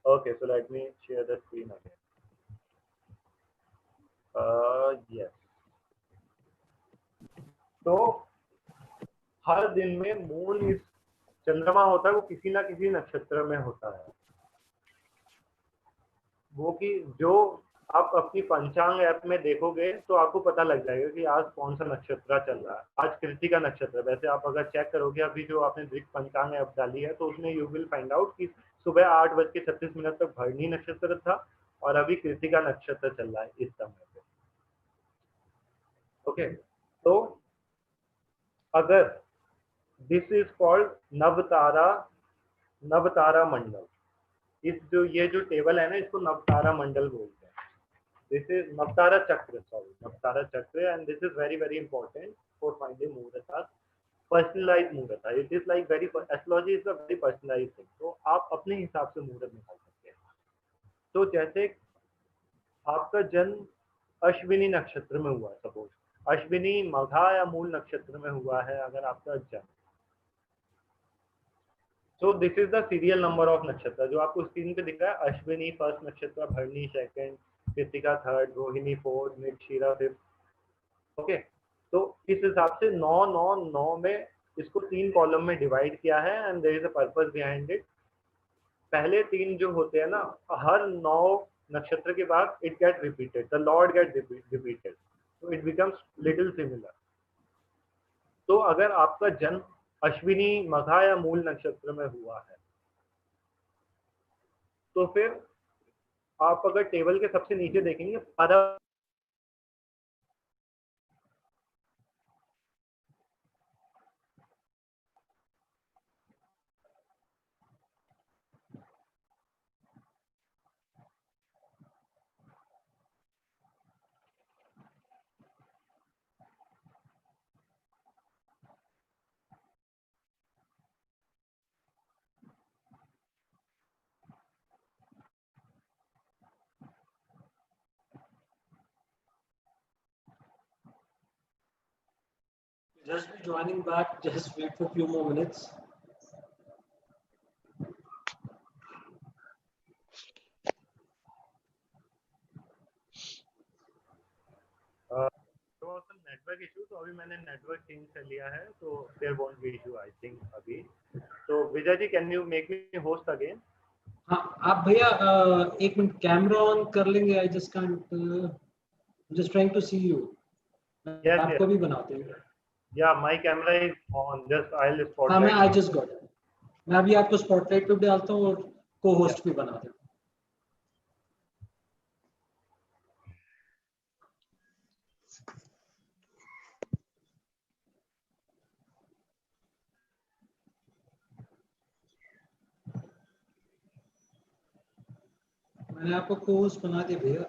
Okay so let me share the screen again. Yes, तो हर दिन में मून इस चंद्रमा होता है वो किसी ना किसी नक्षत्र में होता है। वो कि जो आप अपनी पंचांग ऐप में देखोगे तो आपको पता लग जाएगा कि आज कौन सा नक्षत्र चल रहा है। आज कृतिका नक्षत्र, वैसे आप अगर चेक करोगे अभी जो आपने दृक पंचांग ऐप डाली है तो उसमें यू विल फाइंड आउट कि सुबह 8:36 तक भरणी नक्षत्र था और अभी कृतिका नक्षत्र चल रहा है इस समय पे। ओके, तो अगर दिस इज कॉल्ड नवतारा मंडल। इस ये जो टेबल है ना इसको नवतारा मंडल बोलते हैं। दिस इज नवतारा चक्र, sorry Navatara chakra, and this is very very important for finding muhurat, personalise muhurat. It is like very, astrology is a very personalise thing, तो आप अपने हिसाब से मुहूर्त निकाल सकते हैं। तो जैसे आपका जन्म अश्विनी नक्षत्र में हुआ, सपोज अश्विनी, मघा या मूल नक्षत्र में हुआ है अगर आपका जन्म, so this is the serial number of नक्षत्र जो आपको स्क्रीन पे दिख रहा है। अश्विनी फर्स्ट नक्षत्र, भरणी second, Kritika third, Rohini fourth, Mrigashira fifth. Okay, तो इस हिसाब से 9 9 9 में इसको 3 कॉलम में डिवाइड किया है and there is a purpose behind it. पहले 3 जो होते हैं ना, हर 9 नक्षत्र के बाद it get repeated, the lord get repeated, so it becomes little similar। तो अगर आपका जन्म अश्विनी, मघा या मूल नक्षत्र में हुआ है तो फिर आप अगर टेबल के सबसे नीचे देखेंगे परम Just be joining back. Just wait for a few more minutes. Network issue, तो अभी मैंने नेटवर्क चेंज कर लिया है, तो there won't be issue I think अभी। तो Vijay ji, can you make me host again? हाँ आप भैया एक मिनट कैमरा ऑन कर लेंगे। I just can't just trying to see you. आपको भी बनाते हैं। या my camera is on, just I will हाँ मैं I spotlight. Just got it. मैं अभी आपको स्पॉटलाइट पे डालता हूँ और को होस्ट भी बनाता हूँ। मैंने आपको को होस्ट बना दिया भैया।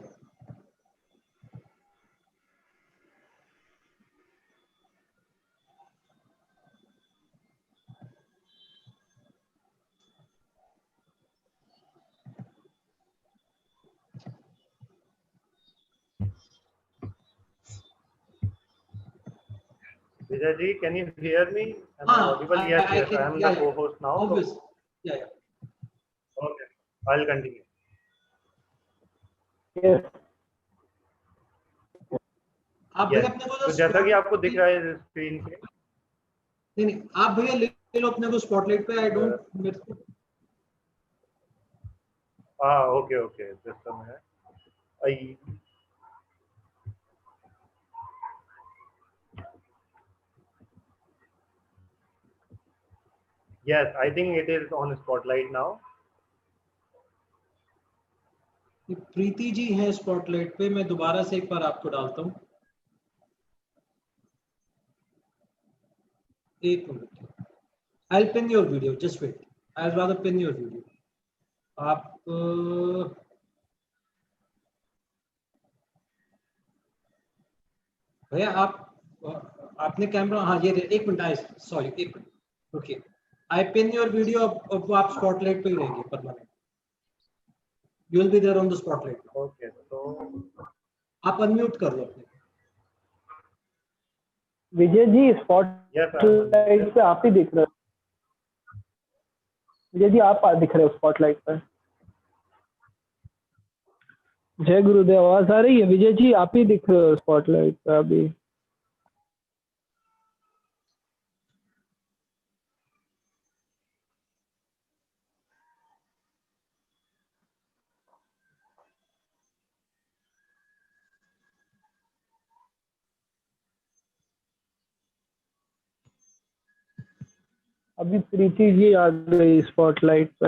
Vijay ji, can you hear me? Am I audible? I Yes, can, I am yeah, the co-host now. Obvious. Yeah. Okay, I'll continue. Yes. आप भैया Yes. अपने को तो जैसा कि आपको दिख रहा है स्क्रीन पे, नहीं आप भैया ले लो अपने को स्पॉटलाइट पे। आई डोंट ओके सिस्टम है। Yes, I think it is on spotlight now. Preeti ji हैं स्पॉटलाइट पे। मैं दोबारा से एक बार आपको डालता हूँ। एक minute. I'll pin your video. Just wait. I'd rather pin your video. आप भैया आपने कैमरा, हाँ ये एक मिनट आए, सॉरी एक minute. Okay I pin your video. अब आप स्पॉटलाइट पे ही रहेंगे permanent. You will be there on the spotlight. Okay, तो आप अनम्यूट कर लो अपने। विजय जी स्पॉटलाइट पे आप ही दिख रहे हो। विजय जी आप दिख रहे हो स्पॉटलाइट पर। जय गुरुदेव, आवाज आ रही है? विजय जी आप ही दिख रहे हो स्पॉटलाइट पे अभी। अभी प्रीति जी आ गई स्पॉटलाइट पे।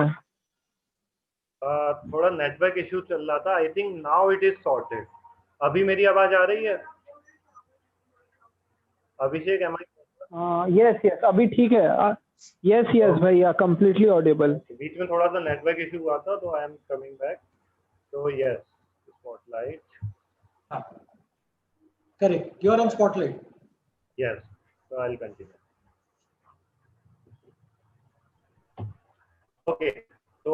थोड़ा नेटवर्क इशू चल रहा था। I think now it is sorted. अभी मेरी आवाज आ रही है? अभिषेक, एम आई? यस अभी ठीक है। यस भैया, कंप्लीटली ऑडिबल। बीच में थोड़ा सा नेटवर्क इशू हुआ था, तो आई एम कमिंग बैक। तो yes, spotlight. Correct, you are on spotlight. Yes, so I'll continue. Okay, तो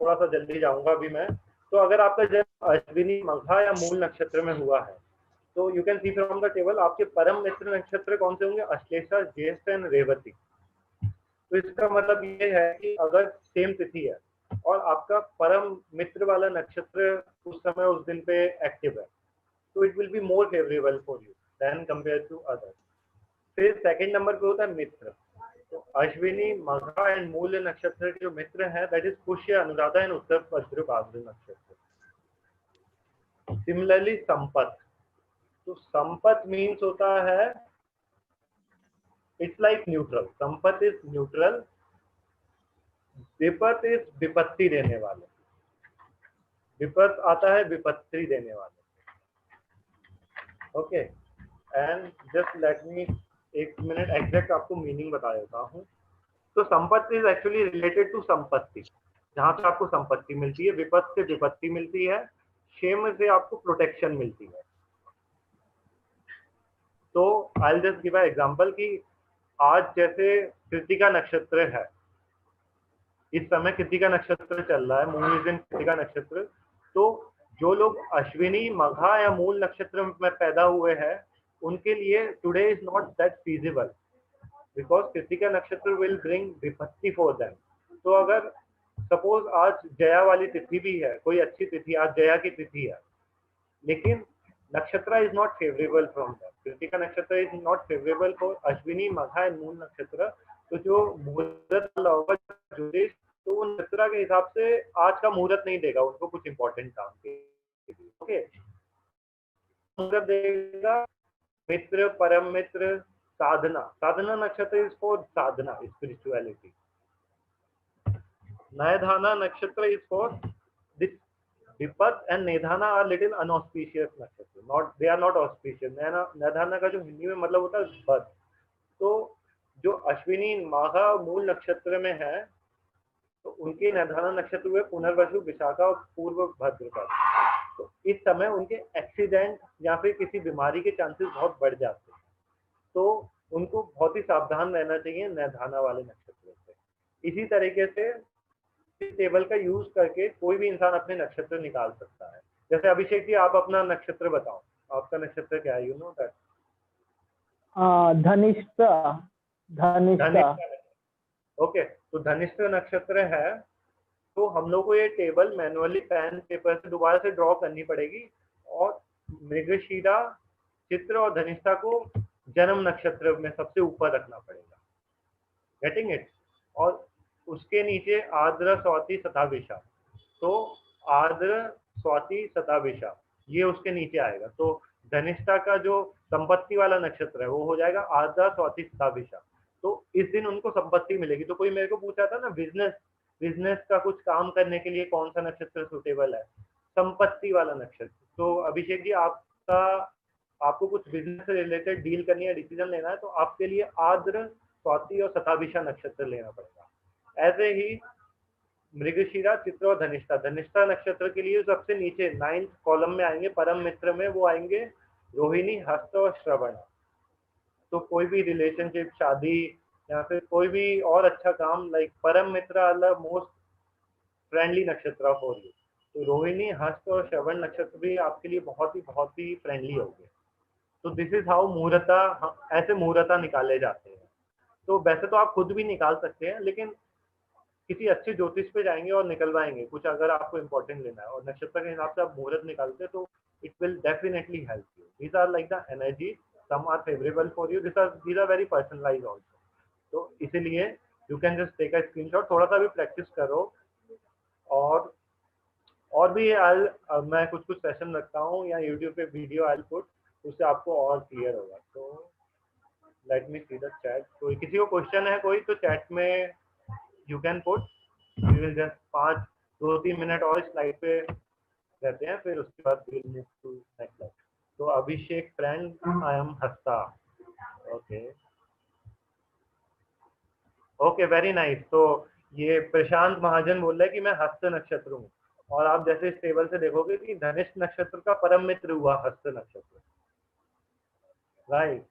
थोड़ा सा जल्दी जाऊंगा अभी मैं। तो अगर आपका जन्म अश्विनी मघा या मूल नक्षत्र में हुआ है, तो you can C from the table आपके परम मित्र नक्षत्र कौन से होंगे? अश्लेषा, ज्येष्ठ एंड रेवती। तो इसका मतलब ये है कि अगर सेम तिथि है और आपका परम मित्र वाला नक्षत्र उस समय उस दिन पे एक्टिव है, तो it will be more favourable for you then compare to other. फिर सेकंड नंबर पे होता है मित्र। तो अश्विनी, मघा एंड मूल नक्षत्र के जो मित्र हैं, that is Pushya, Anuradha and Uttara Bhadra nakshatra. Similarly Sampat, तो संपत मीन्स होता है, it's like neutral. Sampat is neutral. Vipat is विपत्ति देने वाले। विपत आता है विपत्ति देने वाले। Okay, and just let me एक मिनट एग्जैक्ट आपको मीनिंग बता देता हूँ। तो संपत्ति इज एक्चुअली रिलेटेड टू संपत्ति, जहाँ से आपको संपत्ति मिलती है। विपत्त से विपत्ति मिलती है। क्षेम से आपको प्रोटेक्शन मिलती है। तो I will just give a example कि आज जैसे कृतिका नक्षत्र है, इस समय कृतिका नक्षत्र चल रहा है, मून इज इन कृतिका नक्षत्र। तो जो लोग अश्विनी, मघा या मूल नक्षत्र में पैदा हुए हैं, उनके लिए today is not that feasible because Kritika नक्षत्र विल ब्रिंग विपत्ति फॉर देम। तो अगर सपोज आज जया वाली तिथि भी है, कोई अच्छी तिथि, आज जया की तिथि है, लेकिन nakshatra is not favourable from that, Krittika nakshatra is not favourable for Ashwini, Magha and Mula nakshatra. तो जो मुहूर्त होगा ज्योतिष, तो वो नक्षत्र के हिसाब से आज का मुहूर्त नहीं देगा उनको कुछ इंपॉर्टेंट काम के लिए। ओके, मुहूर्त देगा मित्र, परम मित्र, साधना। साधना नक्षत्र is for Sadhana, spirituality. Nayadhana nakshatra is for this. Vipat and Nidhana are little unauspicious nakshatra. They are not auspicious. Nidhana का जो हिंदी में मतलब होता है बद। तो जो अश्विनी, माघा मूल नक्षत्र में है, तो उनके निधाना नक्षत्र हुए पुनर्वसु, विशाखा और पूर्व भद्रका। तो इस समय उनके एक्सीडेंट या फिर किसी बीमारी के चांसेस बहुत बढ़ जाते हैं। तो उनको बहुत ही सावधान रहना चाहिए निधाना वाले नक्षत्र से। इसी तरीके से इस टेबल का यूज करके कोई भी इंसान अपने नक्षत्र निकाल सकता है। जैसे अभिषेक जी, आप अपना नक्षत्र बताओ, आपका नक्षत्र क्या है? You know that? Dhanishtha. Dhanishtha. Okay, तो धनिष्ठा नक्षत्र है, तो हम लोग को ये टेबल मैनुअली पेन पेपर से दोबारा से ड्रॉ करनी पड़ेगी और मृगशीरा, चित्र और धनिष्ठा को जन्म नक्षत्र में सबसे ऊपर रखना पड़ेगा। Getting it? और उसके नीचे आर्द्र, स्वाति, शताभिषा। तो आर्द्र, स्वाति, शताभिषा ये उसके नीचे आएगा। तो धनिष्ठा का जो संपत्ति वाला नक्षत्र है वो हो जाएगा आर्द्र, स्वाति, शताभिषा। तो इस दिन उनको संपत्ति मिलेगी। तो कोई मेरे को पूछा था ना, बिजनेस का कुछ काम करने के लिए कौन सा नक्षत्र सुटेबल है? संपत्ति वाला नक्षत्र। तो अभिषेक जी, आपको कुछ बिजनेस से रिलेटेड डील करनी है, डिसीजन लेना है, तो आपके लिए आर्द्र, स्वाति और शताभिषा नक्षत्र लेना पड़ेगा। ऐसे ही मृगशीरा, चित्र और धनिष्ठा। धनिष्ठा नक्षत्र के लिए सबसे नीचे 9th कॉलम में आएंगे, परम मित्र में वो आएंगे रोहिणी, हस्त और श्रवण। तो कोई भी रिलेशनशिप, शादी या फिर कोई भी और अच्छा काम, लाइक परम मित्र आर द मोस्ट फ्रेंडली नक्षत्र फॉर यू। तो रोहिणी, हस्त और श्रवण नक्षत्र भी आपके लिए बहुत ही फ्रेंडली होंगे। तो दिस इज हाउ मुहूर्ता, ऐसे मुहूर्ता निकाले जाते हैं। तो वैसे तो आप खुद भी निकाल सकते हैं, लेकिन किसी अच्छे ज्योतिष पे जाएंगे और निकलवाएंगे कुछ, अगर आपको इंपॉर्टेंट लेना है और नक्षत्र के हिसाब से आप मुहूर्त निकालते हैं, तो it will definitely help you. These are like the energy, some are favourable for you, these are very personalised also. तो इसीलिए you can just take a screenshot, थोड़ा सा भी प्रैक्टिस करो। और भी मैं कुछ सेशन रखता हूँ या यूट्यूब पे वीडियो आई पुट, उससे आपको और क्लियर होगा। तो let me see the chat. कोई किसी को क्वेश्चन है कोई, तो चैट में you can put, we will just 2-3 minute और स्लाइड पे रहते हैं, फिर उसके बाद we will move to next slide। तो अभिषेक फ्रेंड, I am हस्ता। Okay, very nice. तो ये प्रशांत महाजन बोल रहा है कि मैं हस्त नक्षत्र हूँ, और आप जैसे इस टेबल से देखोगे कि धनिष्ठ नक्षत्र का परम मित्र हुआ हस्त नक्षत्र, राइट?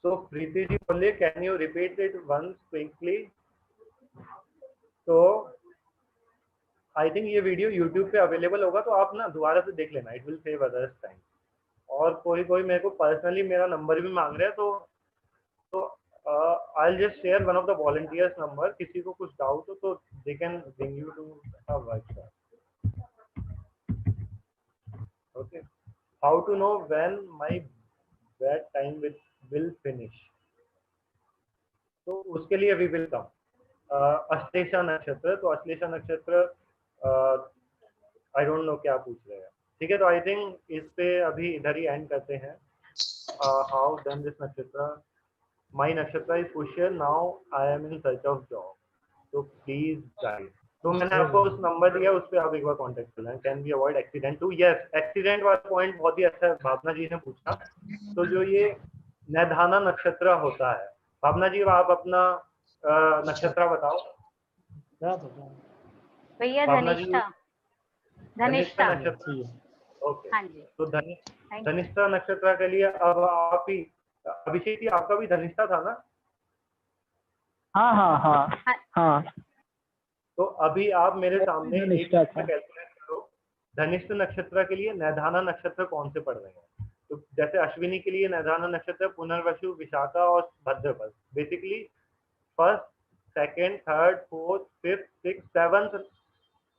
So प्रीति जी बोलिए, can you repeat it once quickly? तो आई थिंक ये वीडियो YouTube पे अवेलेबल होगा, तो आप ना दोबारा से देख लेना, it will save others time. और कोई मेरे को पर्सनली मेरा नंबर भी मांग रहा है, तो I will just share one of the volunteers number. किसी को कुछ डाउट हो तो they can bring you to a workshop. Okay, how to know when my bad time will finish? तो उसके लिए we will come। अश्लेषा नक्षत्र, तो अश्लेषा नक्षत्र आई डोंट नो क्या पूछ रहे हैं, ठीक है? तो आई थिंक इस पे अभी इधर ही एंड करते हैं। हाउ डन दिस नक्षत्र? माय नक्षत्र is Pushya, now I am in search of job, तो प्लीज गाइड। तो मैंने आपको उस नंबर दिया, उस पे आप एक बार कांटेक्ट कर लें। Can be avoid accident too? Yes, accident वाला पॉइंट बहुत ही अच्छा भावना जी ने पूछा। तो जो ये निधाना नक्षत्र होता है, भावना जी आप अपना नक्षत्र बताओ। भैया धनिष्ठा। धनिष्ठा नक्षत्र, ओके। हाँ जी। तो धनिष्ठा नक्षत्र के लिए अब आप ही, अभिषेक जी आपका भी धनिष्ठा था ना? हाँ। तो अभी आप मेरे सामने एक कैलकुलेट करो, धनिष्ठ नक्षत्र के लिए निधाना नक्षत्र कौन से पड़ रहे हैं। तो जैसे अश्विनी के लिए निधान नक्षत्र, पुनर्वसु, विशाखा और Bhadrapada. Basically first, second, third, fourth, fifth, six, seventh,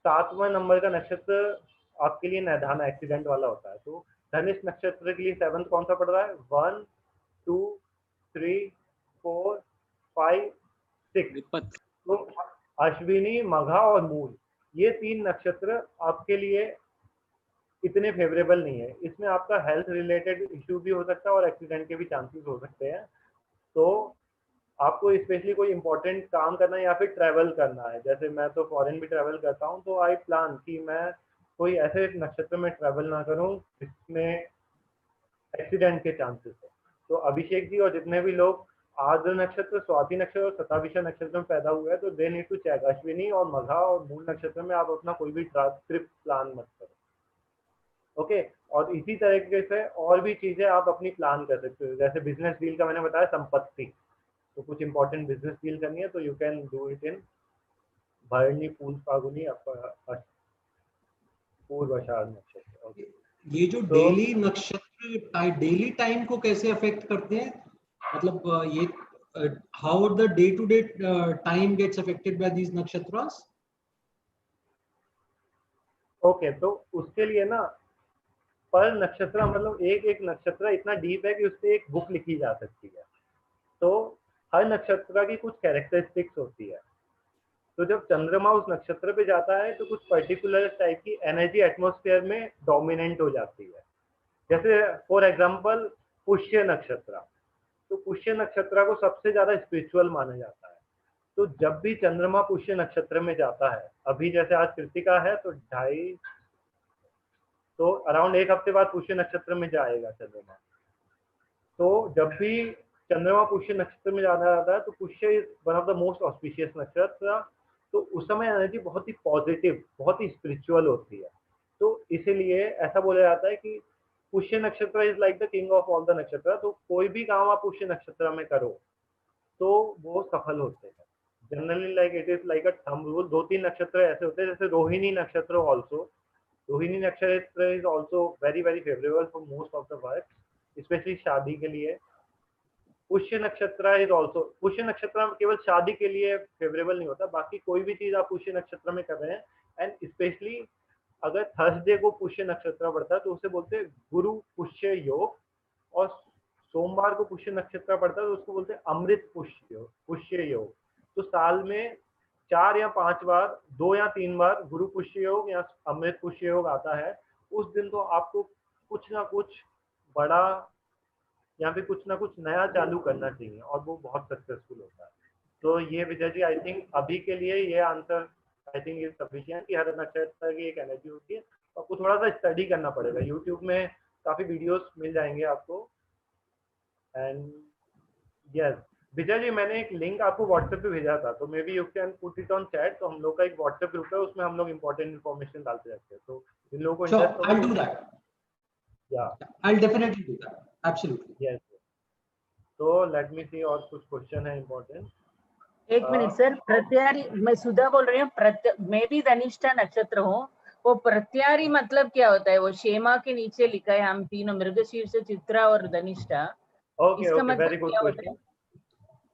7वां नंबर का नक्षत्र आपके लिए निधान एक्सीडेंट वाला होता है। तो धनिष नक्षत्र के लिए 7th कौन सा पड़ रहा है? 1 2 3 4 5 6। तो अश्विनी, मघा और मूल, ये 3 नक्षत्र आपके लिए इतने फेवरेबल नहीं है। इसमें आपका हेल्थ रिलेटेड इश्यू भी हो सकता है और एक्सीडेंट के भी चांसेस हो सकते हैं। तो आपको स्पेशली कोई इंपॉर्टेंट काम करना है या फिर ट्रैवल करना है, जैसे मैं तो फॉरेन भी ट्रैवल करता हूँ, तो आई प्लान कि मैं कोई ऐसे नक्षत्र में ट्रैवल ना करूँ जिसमें एक्सीडेंट के चांसेस है। तो अभिषेक जी और जितने भी लोग आर्द्र नक्षत्र, स्वाति नक्षत्र और शताभिषा नक्षत्र में पैदा हुए हैं, तो they need to check. Ashwini और मघा और मूल नक्षत्र में आप अपना कोई भी ट्रिप प्लान मत करो, ओके। और इसी तरीके से और भी चीजें आप अपनी प्लान कर सकते हो, जैसे बिजनेस डील का मैंने बताया, संपत्ति, तो कुछ इंपॉर्टेंट बिजनेस डील करनी है तो you can do it in भरणी, पूल, फागुनी, पूर्वाषाढ़ नक्षत्र, ओके। ये जो डेली नक्षत्र डेली टाइम को कैसे अफेक्ट करते हैं, मतलब ये how the day to day time gets affected by these नक्षत्रास? ओके, तो उसके लिए ना पर नक्षत्र, मतलब एक एक नक्षत्र इतना डीप है कि उससे एक बुक लिखी जा सकती है। तो हर नक्षत्र की कुछ कैरेक्टरिस्टिक्स होती है। तो जब चंद्रमा उस नक्षत्र पे जाता है तो कुछ पर्टिकुलर टाइप की एनर्जी एटमॉस्फेयर में डोमिनेंट हो जाती है। जैसे फॉर एग्जांपल पुष्य नक्षत्र, तो पुष्य नक्षत्र को सबसे ज्यादा स्पिरिचुअल माना जाता है। तो जब भी चंद्रमा पुष्य नक्षत्र में जाता है, अभी जैसे आज कृतिका है तो अराउंड 1 हफ्ते बाद पुष्य नक्षत्र में जाएगा चंद्रमा। तो जब भी चंद्रमा पुष्य नक्षत्र में जाना जाता है तो Pushya is one of the most auspicious nakshatra. तो उस समय एनर्जी बहुत ही पॉजिटिव, बहुत ही स्पिरिचुअल होती है। तो इसीलिए ऐसा बोला जाता है कि पुष्य नक्षत्र is like the king of all the नक्षत्र। तो कोई भी काम आप पुष्य नक्षत्र में करो तो वो सफल होते हैं। Generally like it is like a thumb rule. 2-3 नक्षत्र ऐसे होते हैं, जैसे रोहिणी नक्षत्र ऑल्सो, रोहिणी नक्षत्र is also very very favourable for most of the work, specially शादी के लिए। पुष्य नक्षत्र इज ऑल्सो, पुष्य नक्षत्र केवल शादी के लिए फेवरेबल नहीं होता, बाकी कोई भी चीज आप पुष्य नक्षत्र में कर रहे हैं। एंड स्पेशली अगर थर्सडे को पुष्य नक्षत्र पड़ता है तो उसे बोलते हैं गुरु पुष्य योग, और सोमवार को पुष्य नक्षत्र पड़ता है तो उसको बोलते हैं अमृत पुष्य योग। तो साल में 4 या 5 बार, 2 या 3 बार गुरु पुष्य योग या अमृत पुष्य योग आता है। उस दिन तो आपको कुछ ना कुछ बड़ा या फिर कुछ ना कुछ नया चालू करना चाहिए और वो बहुत सक्सेसफुल होता है। तो ये विजय जी, आई थिंक अभी के लिए ये answer I think is sufficient कि हर नक्षत्र की एक एनर्जी होती है। आपको थोड़ा सा स्टडी करना पड़ेगा, यूट्यूब में काफी वीडियोस मिल जाएंगे आपको। एंड यस विजय जी, मैंने एक लिंक आपको व्हाट्सएप पे भेजा था, तो may be you can put it on chat. तो हम लोग का एक व्हाट्सएप ग्रुप है, उसमें हम लोग इंपॉर्टेंट इन्फॉर्मेशन डालते रहते हैं, तो जिन लोगों को इंटरेस्ट हो, I'll do that. I'll definitely do that. Absolutely. Yes. तो लेट मी सी, और कुछ क्वेश्चन है इंपॉर्टेंट। एक मिनट सर, प्रत्यारी, मैं सुधा बोल रही हूँ। मैं भी धनिष्ठा नक्षत्र हूँ। वो प्रत्यारी मतलब क्या होता है? वो शेमा के नीचे लिखा है, हम तीनों मृगशीर्ष, चित्रा और Dhanishtha. Okay okay, very good question.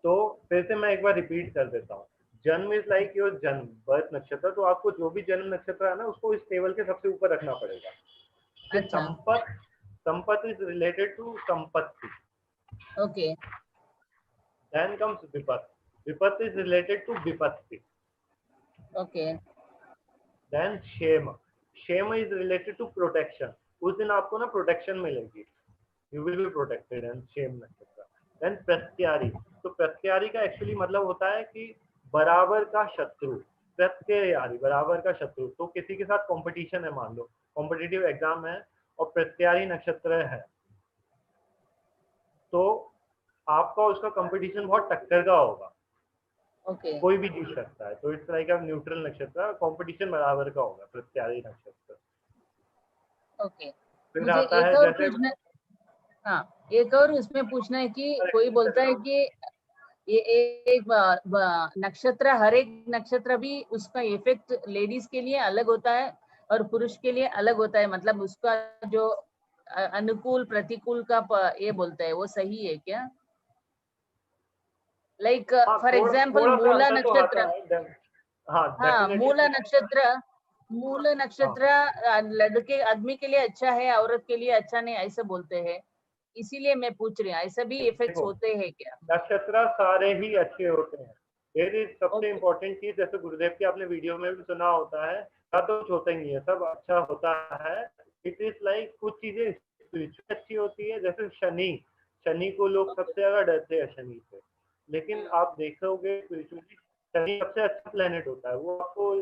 तो फिर से मैं एक बार रिपीट कर देता हूँ। जन्म इज लाइक योर जन्म, बर्थ नक्षत्र। तो आपको जो भी जन्म नक्षत्र है ना, उसको इस टेबल के सबसे ऊपर रखना पड़ेगा। अच्छा। संपत इज रिलेटेड टू संपत्ति। ओके। देन कम्स विपत। विपत इज रिलेटेड टू विपत्ति। ओके। देन क्षेम। क्षेम इज रिलेटेड टू प्रोटेक्शन। उस दिन आपको ना प्रोटेक्शन मिलेगी, you will be protected and क्षेम नक्षत्र। देन प्रत्यारी। तो प्रत्यारी का एक्चुअली मतलब होता है कि बराबर का शत्रु। प्रत्यारी बराबर का शत्रु। तो किसी के साथ कंपटीशन है, मान लो कॉम्पिटिटिव एग्जाम है और प्रत्यारी नक्षत्र है, तो आपका उसका कंपटीशन बहुत टक्कर का होगा। ओके। कोई भी जीत सकता है। तो इट्स लाइक अ न्यूट्रल नक्षत्र, कंपटीशन बराबर का होगा प्रत्यारी नक्षत्र। ओके। फिर आता है जैसे, हाँ, एक और उसमें पूछना है कि कोई बोलता है कि ये एक नक्षत्र, हर एक नक्षत्र भी उसका इफेक्ट लेडीज के लिए अलग होता है और पुरुष के लिए अलग होता है। मतलब उसका जो अनुकूल प्रतिकूल का ये बोलता है, वो सही है क्या? लाइक फॉर एग्जाम्पल मूला नक्षत्र, हाँ मूला नक्षत्र लड़के आदमी के लिए अच्छा है, औरत के लिए अच्छा नहीं, ऐसे बोलते हैं, इसीलिए मैं पूछ रही हूँ, ऐसे भी इफेक्ट्स होते हैं क्या? नक्षत्र सारे ही अच्छे होते हैं। ये सबसे इम्पोर्टेंट चीज, जैसे गुरुदेव की आपने वीडियो में भी सुना होता है, तो कुछ होता ही नहीं है, सब अच्छा होता है। इट इज लाइक कुछ चीजें स्पिरिचुअल अच्छी होती है, जैसे शनि को लोग सबसे ज्यादा डरते हैं शनि से, लेकिन आप देखोगे स्पिरिचुअली शनि सबसे अच्छा प्लेनेट होता है। वो आपको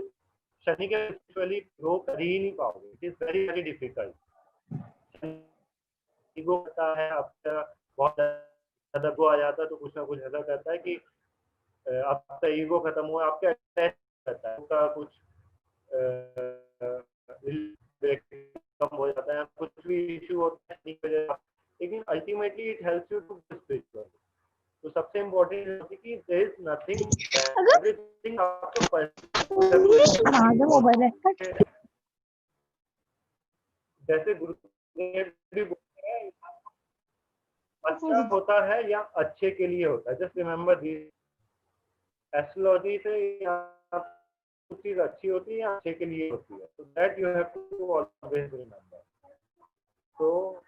शनि के स्पिरिचुअली ग्रो कर ही नहीं पाओगे, it is very very difficult. Ego होता है आपका, बहुत ज्यादा वो आ जाता है तो कुछ ना कुछ ऐसा करता है कि आपका ईगो खत्म हुआ, आपका अटैच करता है, आपका कुछ कम हो जाता है, कुछ भी इशू होता है, लेकिन ultimately it helps you to be spiritual. तो सबसे इम्पोर्टेंट है कि देयर इज नथिंग, एवरीथिंग आपको जैसे गुरुदेव भी बोलते हैं, अच्छा होता है या अच्छे के लिए होता है। जस्ट रिमेम्बर दिस, एस्ट्रोलॉजी से कुछ चीज अच्छी होती है या अच्छे के लिए होती है, तो that you have to always remember. तो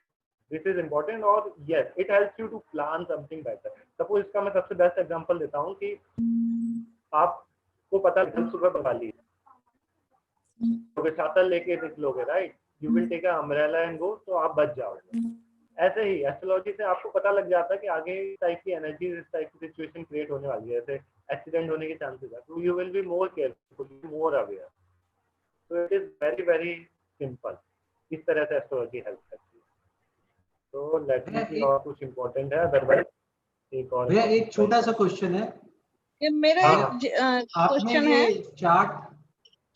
दिस इज इम्पोर्टेंट, और yes it helps you to plan something better. Suppose इसका मैं सबसे बेस्ट एग्जांपल देता हूँ कि आपको पता है सुबह बंगाली छाता लेके निकलोगे, right, you will take a umbrella and go, तो आप बच जाओगे। ऐसे ही एस्ट्रोलॉजी से आपको पता लग जाता है कि आगे इस टाइप की एनर्जी, इस टाइप की सिचुएशन क्रिएट होने वाली है, जैसे एक्सीडेंट होने के चांसेस है, तो you will be more careful, more aware. तो it is very very simple, इस तरह से एस्ट्रोलॉजी हेल्प करती है। तो लेट मी सी और कुछ इंपॉर्टेंट है, अदरवाइज एक और भैया एक छोटा सा क्वेश्चन है, ये मेरा आपने ये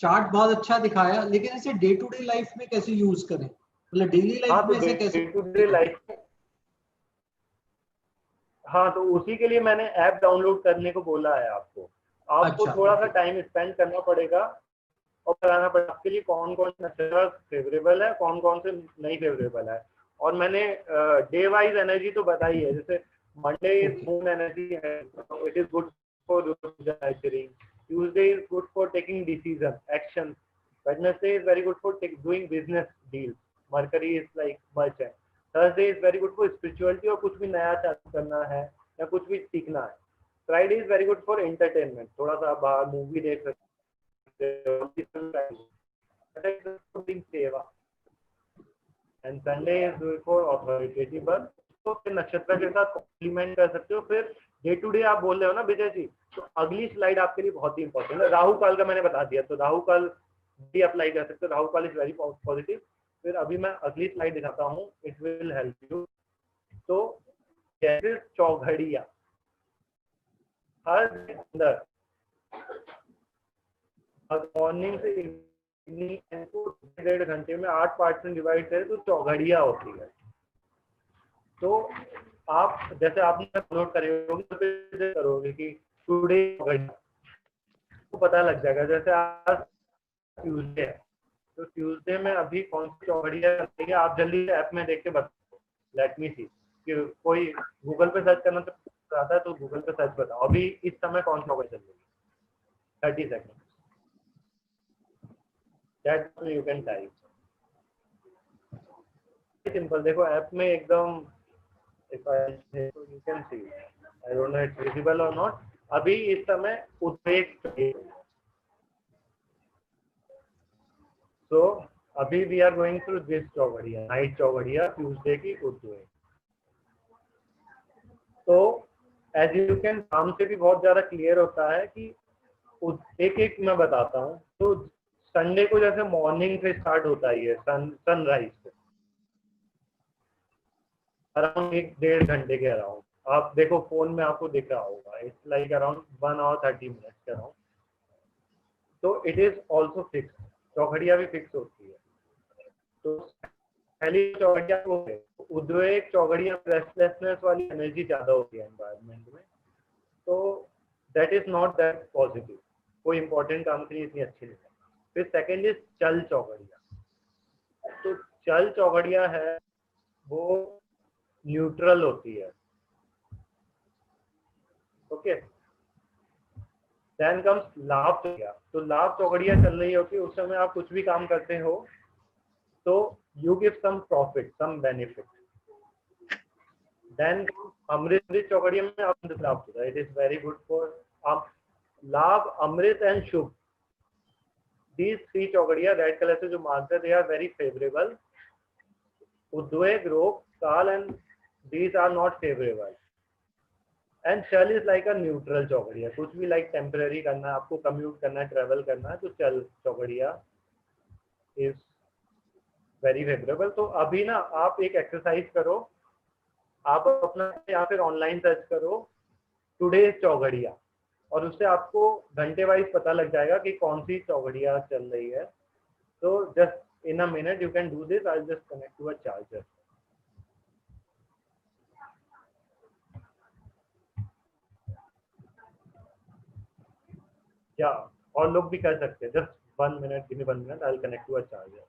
चार्ट बहुत अच्छा दिखाया, लेकिन इसे डे टू डे लाइफ में कैसे यूज करें, मतलब डेली लाइफ में इसे कैसे डे टू डे लाइफ में, हाँ, तो उसी के लिए मैंने ऐप डाउनलोड करने को बोला है आपको। आपको थोड़ा सा टाइम स्पेंड करना पड़ेगा और बताना पड़ेगा आपके लिए कौन कौन सा फेवरेबल है, कौन कौन से नहीं फेवरेबल है। और मैंने डे वाइज एनर्जी तो बताई है, जैसे मंडे इज मून एनर्जी है, it is good for nurturing, Tuesday is good for taking decision action, Wednesday is very good for doing business deals, mercury is like merchant, Thursday is very good for spirituality और कुछ भी नया चालू करना है या कुछ भी सीखना है, Friday is very good for entertainment, थोड़ा सा बाहर मूवी देख सकते हो, सेवा, and Sunday is good for authoritative work. तो फिर नक्षत्र के साथ कॉम्प्लीमेंट कर सकते हो। फिर डे टू डे आप बोल रहे हो ना विजय जी, तो अगली स्लाइड आपके लिए बहुत ही इंपॉर्टेंट है। राहु काल का मैंने बता दिया, तो राहु काल भी अप्लाई कर सकते हो, Rahu kaal is very positive. फिर अभी मैं अगली स्लाइड दिखाता हूँ, इट विल हेल्प यू। तो जैसे चौघड़िया हर अंदर मॉर्निंग से इवनिंग को 1.5 घंटे में 8 पार्ट में डिवाइड करें तो चौघड़िया होती है। तो आप जैसे आपने अपलोड करोगे करोगे कि टुडे तो पता लग जाएगा। जैसे आज ट्यूसडे है तो ट्यूसडे में अभी कौन सी चौघड़िया है, आप जल्दी से ऐप में देख के बताओ। लेट मी सी कि कोई गूगल पे सर्च करना तो आता है, तो गूगल पे सर्च बताओ अभी इस समय कौन सी चौघड़ी चल रही है, 30 second, that you can type. Simple देखो ऐप में एकदम, if I you can see, I don't know it's visible or not। अभी इस समय उद्वेग, तो अभी we are going through this Choghadiya, night Choghadiya Tuesday की उद्वेग। तो एज यू कैन नाम से भी बहुत ज्यादा क्लियर होता है कि एक एक मैं बताता हूँ। तो संडे को जैसे मॉर्निंग से स्टार्ट होता ही है, सनराइज से अराउंड 1.5 घंटे के अराउंड, आप देखो फोन में आपको दिख रहा होगा, इट्स लाइक अराउंड 1 और 30 मिनट्स के अराउंड। तो it is also fix, Choghadiya भी फिक्स होती है। तो पहली चौघड़िया वो है उद्वेग चौघड़िया, रेस्टलेसनेस वाली एनर्जी ज्यादा होती है एनवायरनमेंट में, तो that is not that positive, कोई इंपॉर्टेंट काम के लिए इतनी अच्छी नहीं है। फिर सेकेंड इज चल चौघड़िया। तो चल चौघड़िया है वो न्यूट्रल होती है। ओके, देन कम्स लाभ चौकड़िया। तो लाभ चौकड़िया चल रही होती है, उस समय आप कुछ भी काम करते हो तो you give some profit, some benefit. Then Amrit Chaughadiya में अमृत लाभ होता है, it is very good for Labh, Amrit and Shubh. These three Chaughadiya red colour से जो मार्क्ड है, they are very favorable. उद्वेग, रोग, काल and these are not favorable. And चल is like a neutral चौकड़िया, कुछ भी like temporary करना है, आपको commute करना है, travel करना है, तो चल चौकड़िया is very favorable. तो अभी ना आप एक एक्सरसाइज करो, आप अपना या फिर ऑनलाइन सर्च करो टुडेज चौकड़िया, और उससे आपको घंटे वाइज पता लग जाएगा कि कौन सी चौकड़िया चल रही है। तो just in a minute you can do this. I just connect to a charger. या और लोग भी कर सकते हैं। Just 1 minute, give me 1 minute, I will connect to a charger.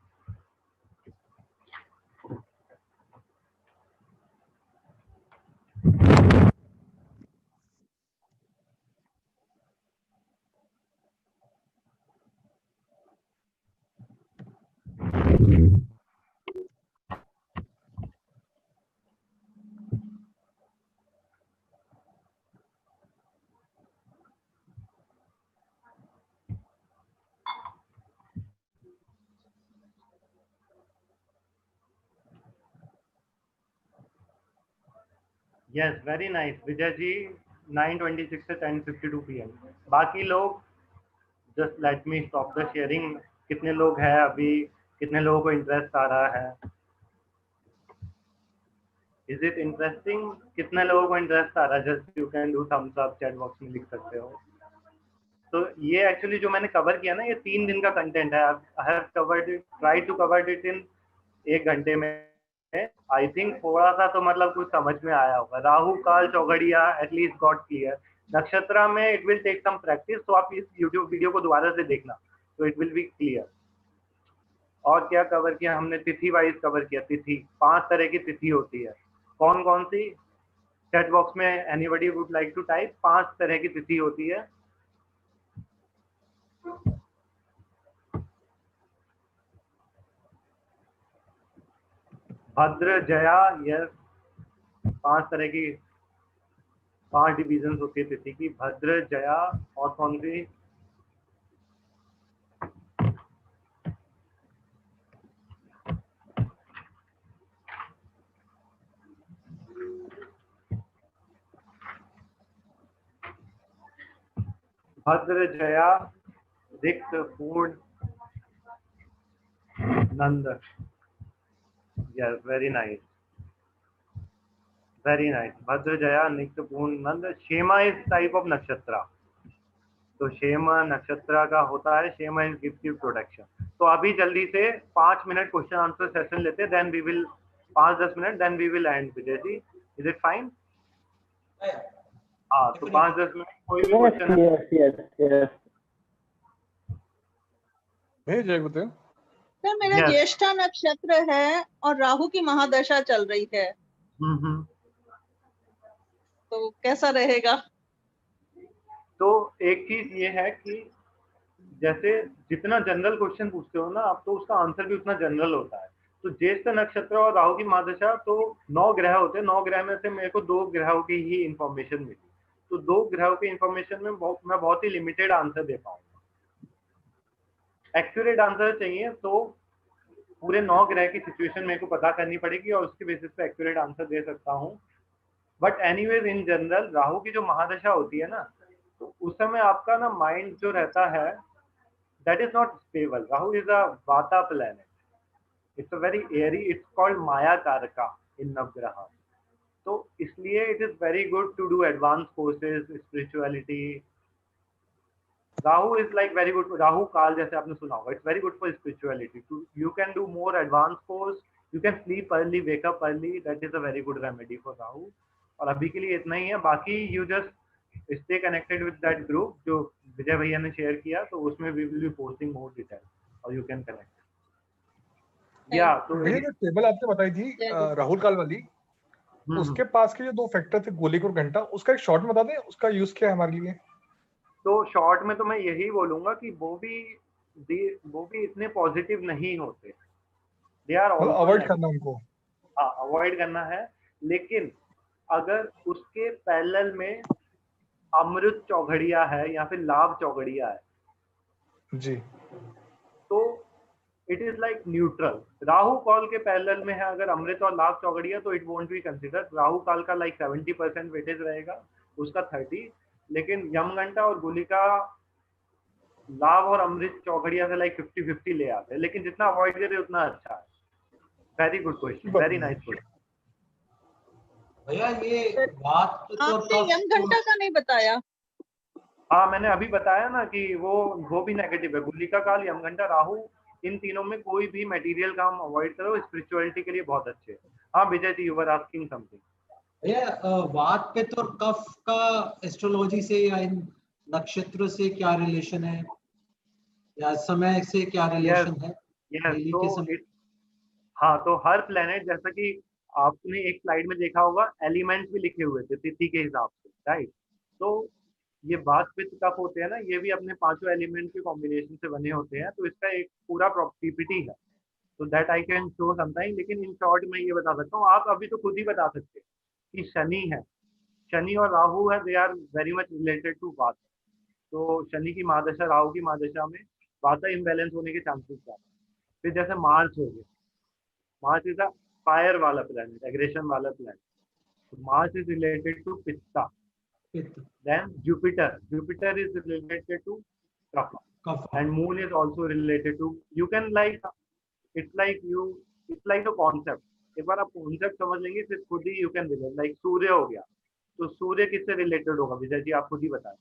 Yes, very nice Vijay ji. 9:26 से 10:52 PM। बाकी लोग just let me stop the sharing. कितने लोग हैं अभी, कितने लोगों को इंटरेस्ट आ रहा है? Is it interesting? कितने लोगों को इंटरेस्ट आ रहा है? Just you can do thumbs up, chat box में लिख सकते हो। तो ये एक्चुअली जो मैंने कवर किया ना, ये 3 दिन का कंटेंट है। I have covered it, try to covered it in 1 घंटे में। आई थिंक थोड़ा सा तो मतलब कुछ समझ में आया होगा। राहु काल चौगड़िया एटलीस्ट गॉट क्लियर। नक्षत्रा में it will take some practice, तो आप इस यूट्यूब वीडियो को दोबारा से देखना, तो इट विल बी क्लियर। और क्या कवर किया हमने? तिथि वाइज कवर किया। तिथि, 5 तरह की तिथि होती है। कौन कौन सी? चैट बॉक्स में anybody would like to type? 5 तरह की तिथि होती है। भद्र, जया, यस, 5 तरह की, 5 डिविजन होती है तिथि की। भद्र, जया, और कौन सी? भद्र, Jaya, Rikta, Purna, Nanda. Yes, very nice, very nice. Bhadra, Jaya, Nitya, Purna, Nanda. Kshema is type of nakshatra. तो क्षेमा नक्षत्रा का होता है। Kshema is gift you protection. तो अभी जल्दी से 5 मिनट क्वेश्चन आंसर सेशन लेते हैं, then we will 5-10 minute, then we will end. Vijay ji, is it fine? हाँ, तो 5-10 मिनट कोई भी क्वेश्चन है? सर मेरा ज्येष्ठा नक्षत्र है और राहु की महादशा चल रही है, तो कैसा रहेगा? तो एक चीज ये है कि जैसे जितना जनरल क्वेश्चन पूछते हो ना आप, तो उसका आंसर भी उतना जनरल होता है। तो ज्येष्ठ नक्षत्र और राहु की महादशा, तो 9 ग्रह होते हैं। 9 ग्रह में से मेरे को 2 ग्रहों की ही इंफॉर्मेशन मिली। तो 2 ग्रहों की इंफॉर्मेशन में मैं बहुत ही लिमिटेड आंसर दे पाऊंगा। एक्यूरेट आंसर चाहिए तो पूरे 9 ग्रह की सिचुएशन मेरे को पता करनी पड़ेगी, और उसके बेसिस पे एक्यूरेट आंसर दे सकता हूँ। But anyways in general, Rahu की जो महादशा होती है ना, तो उस समय आपका ना माइंड जो रहता है, that is not stable. Rahu is a vata planet, it's a very airy, it's called Maya karaka in Navagraha. तो इसलिए it is very good to do advance courses, spirituality. Rahu is like very good. Rahu kaal जैसे आपने सुना होगा, it's very good for spirituality. You can do more advance course, you can sleep early, wake up early, that is a very good remedy for Rahu. और अभी के लिए इतना ही है। बाकी you just stay connected with that group जो विजय भैया ने शेयर किया, तो उसमें we will be posting more detail और यू कैन कनेक्ट। या तो भैया जो टेबल आपने बताई थी राहुल काल वाली, उसके पास के जो दो फैक्टर थे गोलिक और घंटा, उसका एक शॉर्ट बता दें, उसका यूज क्या है हमारे लिए? तो शॉर्ट में तो मैं यही बोलूंगा कि वो भी इतने पॉजिटिव नहीं होते, दे आर मतलब ऑल्सो अवॉइड करना उनको। हाँ, अवॉइड करना है। लेकिन अगर उसके पैरेलल में अमृत चौघड़िया है या फिर लाभ चौघड़िया है जी, तो it is like neutral. Rahu काल के पैरेलल में है अगर अमृत और लाभ चौघड़िया तो it won't be consider. Rahu काल का लाइक 70% वेटेज रहेगा, उसका 30, लेकिन यमघंटा और गुलिका लाभ और अमृत चौघड़िया से लाइक 50-50 ले आते हैं, लेकिन जितना अवॉइड करे उतना अच्छा है। Very good question, very nice question. भैया ये बात तो आपने यमघंटा का नहीं बताया। हाँ, मैंने अभी बताया ना कि वो भी नेगेटिव है। गुलिका काल, यमघंटा, राहु, इन तीनों में कोई भी मटेरियल काम अवॉइड करो, स्पिरिचुअलिटी के लिए बहुत अच्छे। हाँ विजय ji, you were asking something. भैया वात पित्त और कफ का एस्ट्रोलॉजी से या इन नक्षत्र से क्या रिलेशन है, या समय से क्या रिलेशन है? डेली के समय। हाँ, तो हर प्लेनेट, जैसा कि आपने एक स्लाइड में देखा होगा, एलिमेंट्स भी लिखे हुए थे तिथि के हिसाब से, राइट? तो ये वात पित्त कफ होते हैं ना, ये भी अपने पांचों एलिमेंट के कॉम्बिनेशन से बने होते हैं। तो इसका एक पूरा पीपीटी है, तो that I can show sometime. लेकिन इन शॉर्ट में ये बता सकता हूँ, आप अभी तो खुद ही बता सकते हैं कि शनि है, शनि और राहु है, they are very much related to वात। तो शनि की महादशा, राहु की महादशा में वाता इम्बैलेंस होने के चांसेस ज्यादा। फिर जैसे मार्स हो गया, मार्स इज अ फायर वाला प्लैनेट, एग्रेशन वाला planet, Mars is related to pitta. Then Jupiter is related to Kapha, and Moon is also related to. You can like, it's like a concept. एक बार आप concept समझ लेंगे फिर खुद ही you can relate. Like सूर्य हो गया, तो सूर्य किससे रिलेटेड होगा विजय जी, आप खुद ही बताएं।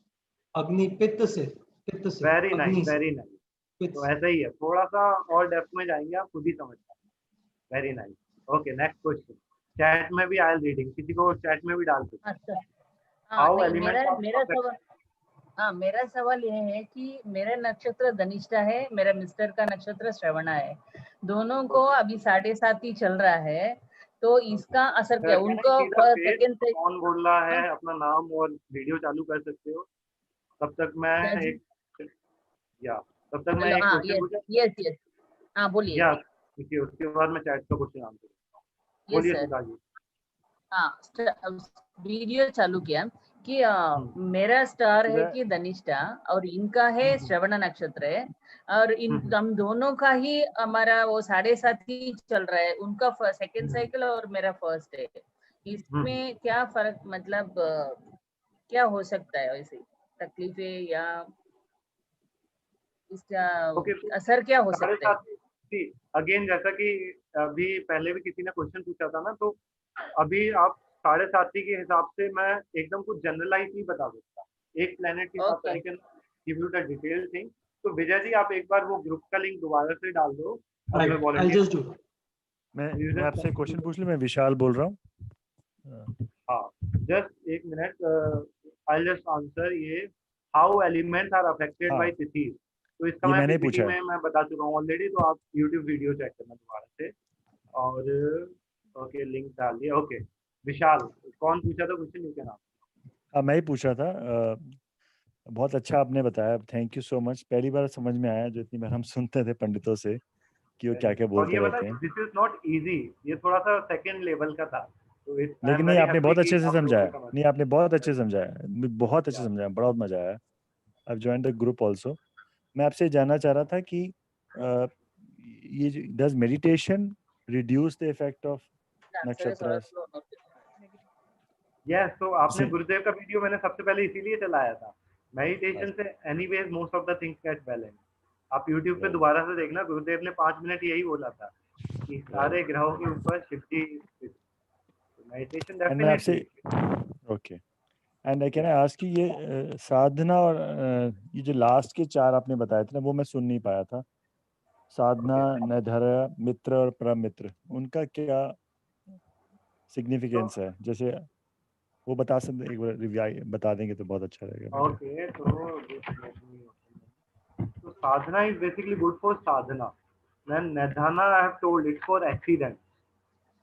अग्नि, पित्त से। Very nice, very nice. तो ऐसा ही है, थोड़ा सा और डेप्थ में जाएंगे आप खुद ही समझ पाएंगे। Very nice. Okay, next question. Chat में भी आई एम रीडिंग, किसी को चैट में भी डाल सकते। अच्छा, मेरा सवाल यह है कि मेरा नक्षत्र धनिष्ठा है, मेरा मिस्टर का नक्षत्र श्रवणा है, दोनों को अभी 7.5 ही चल रहा है, तो इसका असर क्या उनको? सेकंड से कौन बोल रहा है, अपना नाम और वीडियो चालू कर सकते हो। तब तक मैं यस हाँ बोलिए। उसके बाद मैं चैट का क्वेश्चन आंसर बोलिए सुधा जी। हाँ, वीडियो चालू किया कि मेरा स्टार है कि धनिष्ठा और इनका है श्रवण नक्षत्र है, और हम दोनों का ही हमारा वो 7.5 ही चल रहा है, उनका सेकंड साइकिल और मेरा फर्स्ट है। इसमें क्या फर्क, मतलब क्या हो सकता है, वैसे तकलीफें या इसका असर क्या हो सकता है? अगेन, जैसा कि अभी पहले भी किसी ने क्वेश्चन पूछा था ना, तो अभी आप 7.5 के हिसाब से मैं एकदम कुछ जनरलाइज नहीं बता सकता। एक प्लेनेट के हिसाब से I can give you the detail thing. तो विजय जी, आप एक बार वो ग्रुप का लिंक दोबारा से डाल दो। मैं आपसे क्वेश्चन पूछ लूं, मैं विशाल बोल रहा हूँ। हाँ, जस्ट एक मिनट, आई जस्ट आंसर ये, how elements are affected by tithi. तो इसका मैं पीपीटी में मैं बता चुका हूँ ऑलरेडी, तो आप यूट्यूब वीडियो चेक करना दोबारा से। और ओके, लिंक डाल दिया। ओके, विशाल, कौन पूछा था क्वेश्चन, यू कैन आस्क। मैं ही पूछ रहा था। बहुत अच्छा आपने बताया, थैंक यू सो मच। पहली बार समझ में आया, जो इतनी बार हम सुनते थे पंडितों से कि वो क्या क्या बोलते रहते हैं। दिस इज नॉट इजी, ये थोड़ा सा सेकंड लेवल का था। तो लेकिन नहीं, आपने बहुत अच्छे से समझाया। नहीं, आपने बहुत अच्छे से समझाया, बहुत अच्छे से समझाया, बहुत मजा आया। I joined the group also. मैं आपसे जानना चाह रहा था कि ये does meditation reduce the effect of नक्षत्र? यस, तो आपने गुरुदेव का वीडियो मैंने सबसे पहले इसीलिए चलाया था। मेडिटेशन से anyways most of the things get balance. आप YouTube पे दोबारा से देखना, गुरुदेव ने 5 मिनट यही बोला था कि सारे ग्रहों के ऊपर Shiv ji. Meditation definitely. Okay, and can I ask कि ये साधना और ये जो लास्ट के 4 आपने बताए थे ना, वो मैं सुन नहीं पाया था। साधना, नैधर्य, मित्र और परम मित्र, उनका क्या सिग्निफिकेंस है? जैसे वो बता सकते, एक बार रिव्यू बता देंगे तो बहुत अच्छा रहेगा। ओके, तो sadhana is basically good for sadhana, Then Nidhana, I have told it's for accident.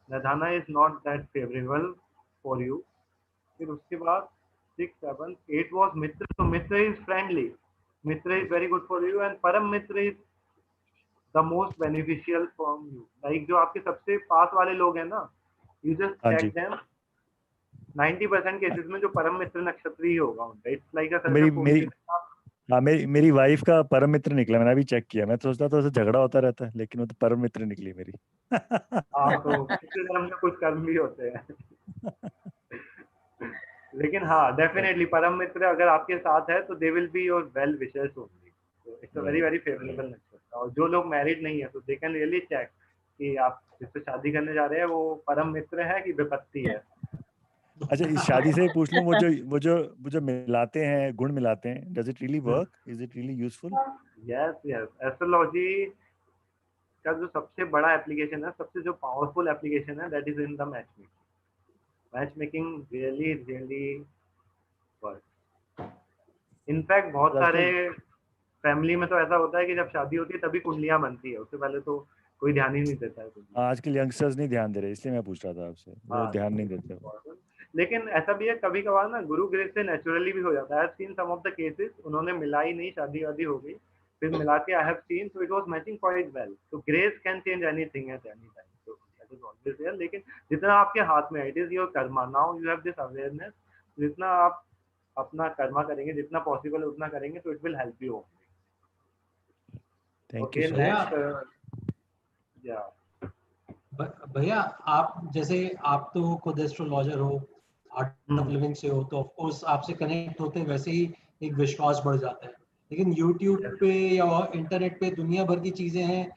Nidhana is not that favorable for you. फिर उसके बाद 6, 7, 8 was Mitra. So Mitra is friendly. Mitra is very good for you, and Param Mitra is the most beneficial from you. Like जो आपके सबसे पास वाले लोग हैं ना, you just हाँ check जी, them. 90% केसेस में जो परम मित्र नक्षत्र ही होगा उनका. इट्स लाइक अ मेरी मेरी हाँ मेरी वाइफ का परम मित्र निकला. मैंने अभी चेक किया. मैं तो सोचता था उससे झगड़ा होता रहता है, लेकिन वो तो परम मित्र निकली मेरी. हाँ, तो किसी धर्म में कुछ कर्म भी होते हैं. लेकिन हाँ, डेफिनेटली परम मित्र अगर आपके साथ है तो they will be your well wishers only. तो it's a very very favourable nakshatra. और जो लोग मैरिड नहीं है तो दे कैन रियली चेक कि आप जिससे शादी करने जा रहे हैं वो परम मित्र है कि विपत्ति है. अच्छा, इस शादी से पूछ लूं, वो जो मिलाते हैं, गुण मिलाते हैं, does it really work? Is it really useful? Yes yes. Astrology का जो सबसे बड़ा एप्लीकेशन है, सबसे जो पावरफुल एप्लीकेशन है, that is in the match making. Match making really really work. In fact बहुत सारे फैमिली में तो ऐसा होता है कि जब शादी होती है तभी कुंडलियां बनती है, उससे पहले तो कोई ध्यान ही नहीं देता है. आजकल यंगस्टर्स नहीं ध्यान दे रहे, इसलिए मैं पूछ रहा था आपसे. वो ध्यान नहीं देते. लेकिन ऐसा भी है कभी कभार ना, गुरु ग्रेस से नेचुरली भी हो जाता है. I have seen some of the cases, उन्होंने मिला ही नहीं, शादी वादी हो गई, फिर मिला के I have seen, so it was matching quite well. तो grace can change anything at any time. So that is always there. लेकिन जितना आपके हाथ में है, it is your karma. Now you have this awareness. जितना आप अपना कर्मा करेंगे, जितना पॉसिबल है उतना करेंगे, तो it will help you. Thank you. भैया आप जैसे आप तो खुद एस्ट्रोलॉजर हो, आर्ट ऑफ लिविंग से हो, तो ऑफ कोर्स आपसे कनेक्ट होते हैं वैसे ही एक विश्वास बढ़ जाता है. लेकिन YouTube पे या इंटरनेट पे दुनिया भर की चीजें हैं.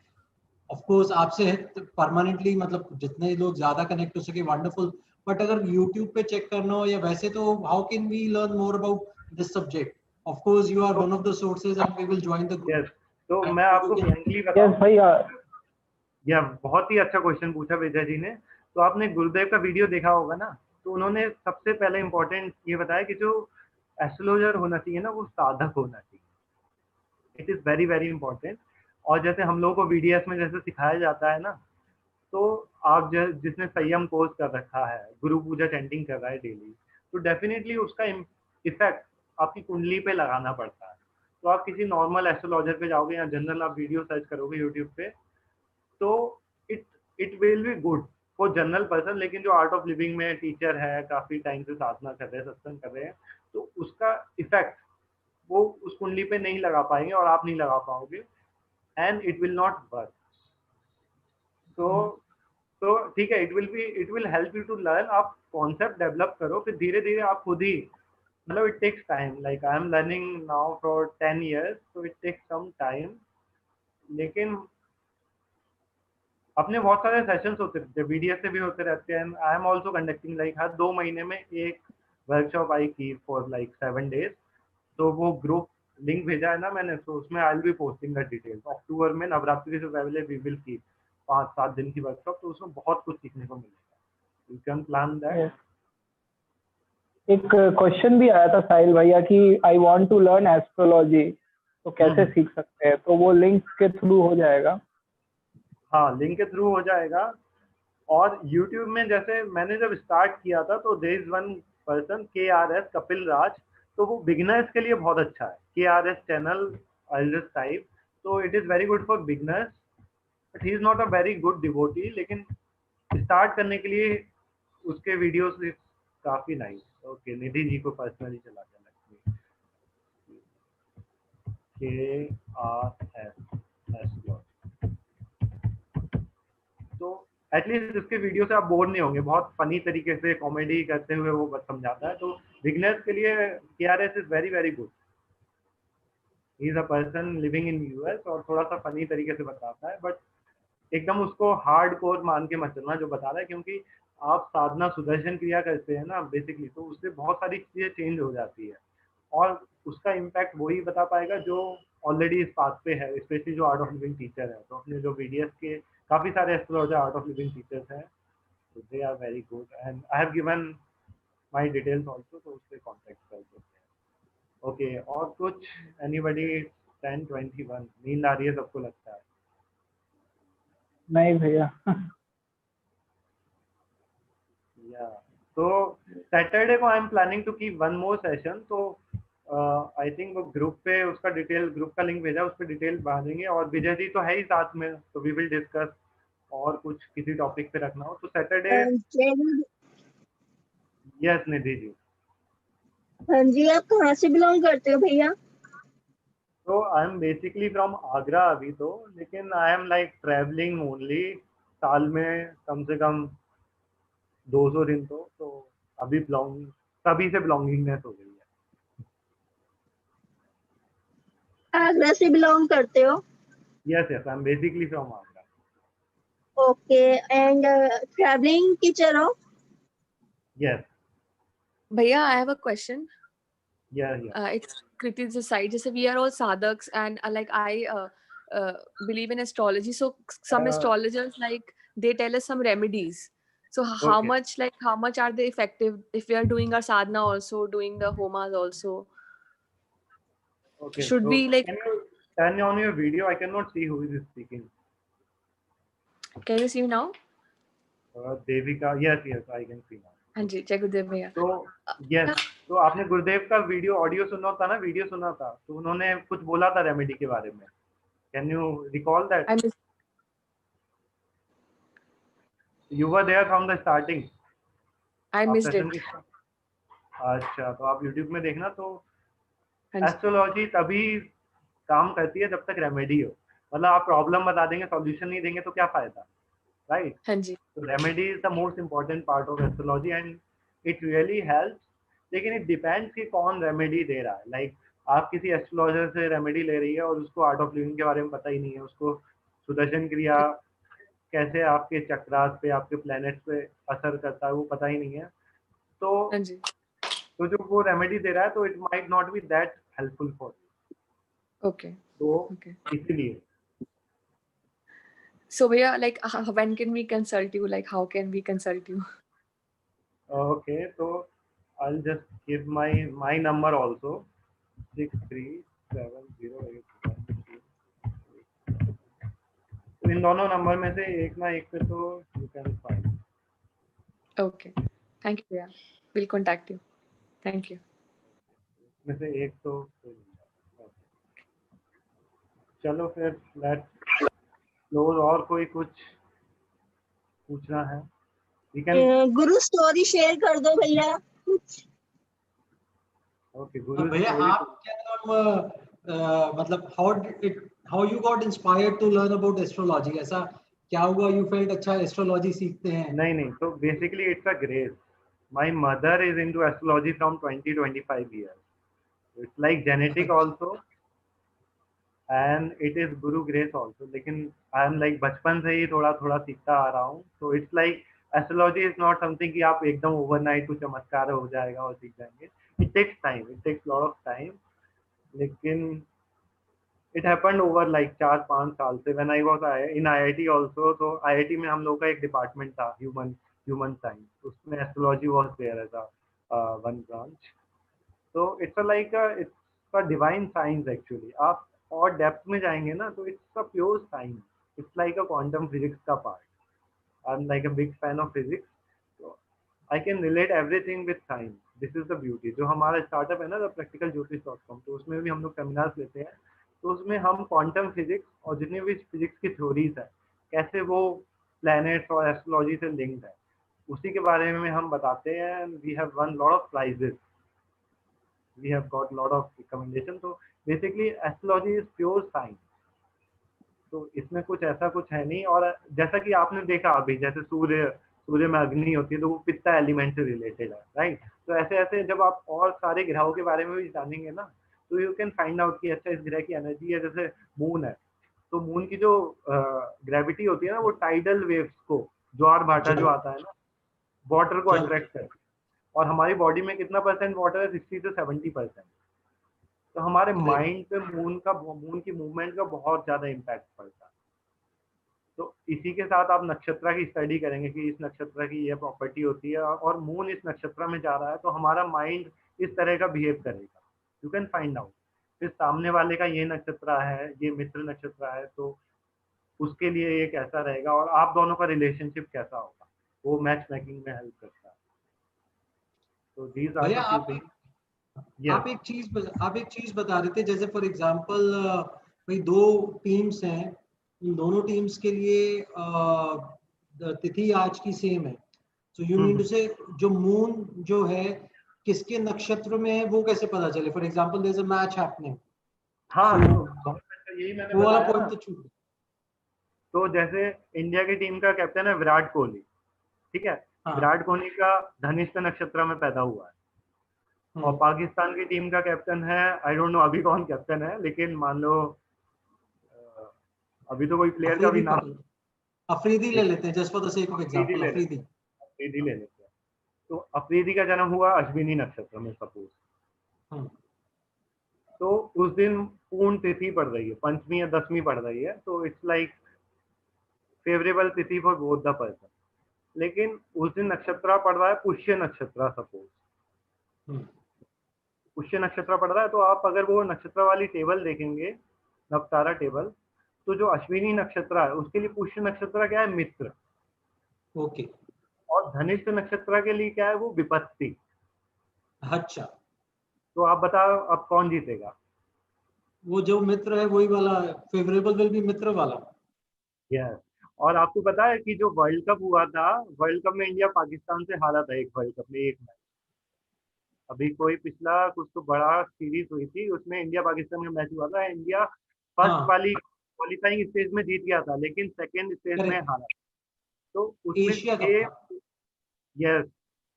ऑफ कोर्स आपसे परमानेंटली मतलब जितने लोग ज्यादा कनेक्ट हो सके वंडरफुल. बट अगर YouTube पे चेक करना हो या वैसे, तो how can we learn more about this subject? Of course you are one of the sources and we will join the group. तो मैं आपको फ्रैंकली बताऊं, या बहुत ही अच्छा क्वेश्चन पूछा विजय जी ने. तो आपने गुरुदेव का वीडियो देखा होगा ना, तो उन्होंने सबसे पहले इम्पोर्टेंट ये बताया कि जो एस्ट्रोलॉजर होना चाहिए ना, वो साधक होना चाहिए. It is very very important. और जैसे हम लोगों को VDS में जैसे सिखाया जाता है ना, तो आप जिसने संयम कोर्स कर रखा है, गुरु पूजा चैंटिंग कर रहा है डेली, तो डेफिनेटली उसका इफेक्ट आपकी कुंडली पे लगाना पड़ता है. तो आप किसी नॉर्मल एस्ट्रोलॉजर पे जाओगे या जनरल आप वीडियो सर्च करोगे यूट्यूब पे, तो it will be good for general person. लेकिन जो आर्ट ऑफ लिविंग में टीचर है, काफी टाइम से साधना कर रहे हैं, सत्संग कर रहे हैं, तो उसका इफेक्ट वो उस कुंडली पे नहीं लगा पाएंगे और आप नहीं लगा पाओगे, and it will not work. तो ठीक है, it will help you to learn. आप कॉन्सेप्ट डेवलप करो, फिर धीरे धीरे आप खुद ही, मतलब it takes time. Like I am learning now for 10 years, so it takes some time. लेकिन अपने बहुत सारे सेशंस होते रहते हैं, VDS से भी होते रहते हैं. I am also conducting, like हर 2 महीने में एक वर्कशॉप आई की फॉर लाइक 7 days. तो वो ग्रुप लिंक भेजा है ना मैंने, तो उसमें I will be posting the details. अक्टूबर में नवरात्रि से पहले वी विल की 5-7 दिन की वर्कशॉप, तो उसमें बहुत कुछ सीखने को मिलेगा. You can plan that. एक क्वेश्चन भी आया था साहिल भैया कि I want to learn astrology, तो कैसे सीख सकते हैं? तो वो लिंक के थ्रू हो जाएगा? हाँ, लिंक के थ्रू हो जाएगा. और YouTube में जैसे मैंने जब स्टार्ट किया था, तो there is one person KRS Kapil Raj, तो वो बिगिनर्स के लिए बहुत अच्छा है. KRS channel I just type. तो it is very good for beginners, but he is not a very good devotee. लेकिन स्टार्ट करने के लिए उसके वीडियोस काफी नाइस. ओके, निधि जी को पर्सनली चला के KRS. तो एटलीस्ट इसके वीडियो से आप बोर नहीं होंगे. बहुत फनी तरीके से कॉमेडी करते हुए वो समझाता है. तो बिगिनर्स के लिए KRS is very very good. He is a person living in US और थोड़ा सा फनी तरीके से बताता है, बट एकदम उसको हार्ड कोर मान के मत चलना जो बता रहा है, क्योंकि आप साधना सुदर्शन क्रिया करते हैं ना बेसिकली, तो उससे बहुत सारी चीजें चेंज हो जाती है. और उसका इम्पैक्ट वही बता पाएगा जो ऑलरेडी इस पाथ पे है, स्पेशली जो आर्ट ऑफ लिविंग टीचर है. तो अपने जो VDS के काफी सारे astrologer art of living teachers हैं, तो they are very good, and I have given my details also, तो उससे कांटेक्ट कर सकते हैं. ओके, और कुछ एनीबॉडी? 10:21 नींद आ रही है सबको लगता है. नहीं भैया। Yeah. तो सैटरडे को I am planning to keep one more session, तो आई थिंक वो ग्रुप पे उसका डिटेल, ग्रुप का लिंक भेजा, उस पर डिटेल डालेंगे। और विजय जी तो है ही साथ में, तो वी विल डिस्कस और कुछ किसी टॉपिक पे रखना हो तो सैटरडे। यस निधि जी। हाँ जी, आप कहाँ से बिलोंग करते हो भैया? तो I am basically from Agra अभी तो, लेकिन आई एम लाइक ट्रैवलिंग ओनली, साल में कम से कम 200 दिन तो अभी बिलोंग, तभी से बिलोंगिंगनेस हो गई है। आगरा से बिलोंग करते हो? Yes yes, I am basically from Agra. Okay, and travelling teacher हो? Yes Bhaiya, I have a question. yeah. It's Kriti's side. Just we are all sadhaks, and like I believe in astrology. So some astrologers like they tell us some remedies. So how Okay. much are they effective if we are doing our sadhana also, doing the homas also? Okay. Should so we like? Can you turn on your video? I cannot see who is speaking. Can you see me now? Devika. Yes, I can see now. हाँ जी, जय गुरुदेव भैया। तो yes, तो आपने गुरुदेव का video audio सुना था ना, वीडियो सुना था, तो उन्होंने कुछ बोला था रेमेडी के बारे में। Can you recall that? You were there from the starting? I missed it. अच्छा, तो आप YouTube में देखना। तो एस्ट्रोलॉजी तभी काम करती है जब तक रेमेडी हो। मतलब आप प्रॉब्लम बता देंगे, सॉल्यूशन नहीं देंगे तो क्या फायदा, राइट? हाँ जी। So remedy is the most important part of astrology and it really helps, लेकिन it depends कि कौन रेमेडी दे रहा है। लाइक आप किसी एस्ट्रोलॉजर से रेमेडी ले रही है और उसको आर्ट ऑफ लिविंग के बारे में पता ही नहीं है, उसको सुदर्शन क्रिया कैसे आपके चक्रास पे, आपके प्लैनेट्स पे असर करता है वो पता ही नहीं है, तो जो वो रेमेडी दे रहा है तो it might not be that helpful for you. Okay. तो इसलिए So Bhaiya, like when can we consult you? Like how can we consult you? Okay, so I'll just give my number also, 637081। तो इन दोनों number में से एक ना एक पे तो you can find। Okay, thank you Bhaiya. We'll contact you. Thank you. में से एक तो चलो फिर लेट्स क्लोज। और कोई कुछ पूछना है? गुरु स्टोरी शेयर कर दो भैया। ओके गुरु भैया आप क्या मतलब how you got inspired to learn about astrology? ऐसा क्या हुआ you felt अच्छा एस्ट्रोलॉजी सीखते हैं? नहीं, तो basically it's a grace. My mother is into astrology from 20-25 years. It's like genetic also and it is guru grace also, लेकिन I am like बचपन से ही थोड़ा थोड़ा सीखता आ रहा हूँ। So it's like astrology is not something कि आप एकदम overnight कुछ चमत्कार हो जाएगा और सीख जाएंगे। It takes time, it takes lot of time, लेकिन it happened over like 4-5 साल से when I was in IIT also। तो IIT में हम लोग का एक डिपार्टमेंट था human science, उसमें astrology was there as a one branch। तो it's a divine science actually। आप और डेप्थ में जाएंगे ना तो it's a pure science, it's like a quantum physics का पार्ट। I am like a big fan of physics, तो I can relate everything with science. This is the beauty. जो हमारा स्टार्टअप है ना द practicaljyotish.com, तो उसमें भी हम लोग सेमिनार्स लेते हैं, तो उसमें हम क्वांटम फिजिक्स और जितनी भी फिजिक्स की थ्योरीज है कैसे वो प्लैनेट्स और एस्ट्रोलॉजी से लिंक्ड है, उसी के बारे में हम बताते हैं। We have one lot of prizes, we have got lot of recommendation। तो basically astrology is pure science, तो इसमें कुछ ऐसा कुछ है नहीं। और जैसा कि आपने देखा अभी, जैसे सूर्य में अग्नि होती है तो वो पित्ता एलिमेंट से रिलेटेड है, राइट? तो ऐसे ऐसे जब आप और सारे ग्रहों के बारे में भी जानेंगे ना तो यू कैन फाइंड आउट कि अच्छा इस ग्रह की एनर्जी है। जैसे मून है, तो मून की जो ग्रेविटी होती है ना वो टाइडल वेव्स को, ज्वार भाटा जो आता है ना, वाटर को अट्रैक्ट करती है। और हमारी बॉडी में कितना परसेंट वाटर है? 60 से 70%। तो हमारे माइंड पे मून की मूवमेंट का बहुत ज्यादा इम्पैक्ट पड़ता है। तो इसी के साथ आप नक्षत्र की स्टडी करेंगे कि इस नक्षत्र की ये प्रॉपर्टी होती है और मून इस नक्षत्र में जा रहा है तो हमारा माइंड इस तरह का बिहेव करेगा। You can find out. फिर सामने वाले का ये नक्षत्र है, ये मित्र नक्षत्र है, तो उसके लिए ये कैसा रहेगा और आप दोनों का रिलेशनशिप कैसा होगा, वो मैच मेकिंग में हेल्प करता है। तो दीज आर भैया द फ्यू थिंग्स। आप एक चीज बता देते, जैसे फॉर एग्जांपल भाई दो टीम्स हैं, इन दोनों टीम्स के लिए तिथि आज की सेम है, सो यू मीन टू से जो मून जो है किसके नक्षत्र में है वो कैसे पता चले? For example there is a match happening. हाँ, तो यही मैंने वो वाला बताया पॉइंट ना। तो छूट। तो जैसे इंडिया की टीम का कैप्टन है विराट कोहली, ठीक है। विराट कोहली का धनिष्ठ नक्षत्र में पैदा हुआ है। और पाकिस्तान की टीम का कैप्टन है, आई डोंट नो अभी कौन कैप्टन है, लेकिन मान लो अभी तो कोई प्लेयर का भी नाम, अफरीदी ले लेते हैं just for the sake of example. Afridi ले लेते हैं। तो अफरीदी का जन्म हुआ अश्विनी नक्षत्र में सपोज, तो उस दिन पूर्ण तिथि पड़ रही है, पंचमी या दसवीं पड़ रही है, तो इट्स लाइक फेवरेबल तिथि फॉर बोथ द पर्सन। लेकिन उस दिन नक्षत्र पड़ रहा है पुष्य नक्षत्र सपोज, पुष्य नक्षत्र पड़ रहा है, तो आप अगर वो नक्षत्र वाली टेबल देखेंगे, नवतारा टेबल, तो जो अश्विनी नक्षत्र है उसके लिए पुष्य नक्षत्र क्या है? मित्र। ओके। और धनिष्ठ नक्षत्र के लिए क्या है? वो विपत्ति। अच्छा, तो आप बताओ अब कौन जीतेगा? वो जो मित्र है वही वाला, फेवरेबल विल बी मित्र वाला। यस। और आपको पता है कि जो वर्ल्ड कप हुआ था, वर्ल्ड कप में इंडिया पाकिस्तान से हारा था, एक वर्ल्ड कप में एक मैच। अभी कोई पिछला कुछ तो बड़ा सीरीज हुई थी, उसमें इंडिया पाकिस्तान का मैच हुआ था। इंडिया फर्स्ट वाली क्वालिफाइंग स्टेज में जीत गया था, लेकिन सेकेंड स्टेज में हारा। तो उसमें Asia cup, yes,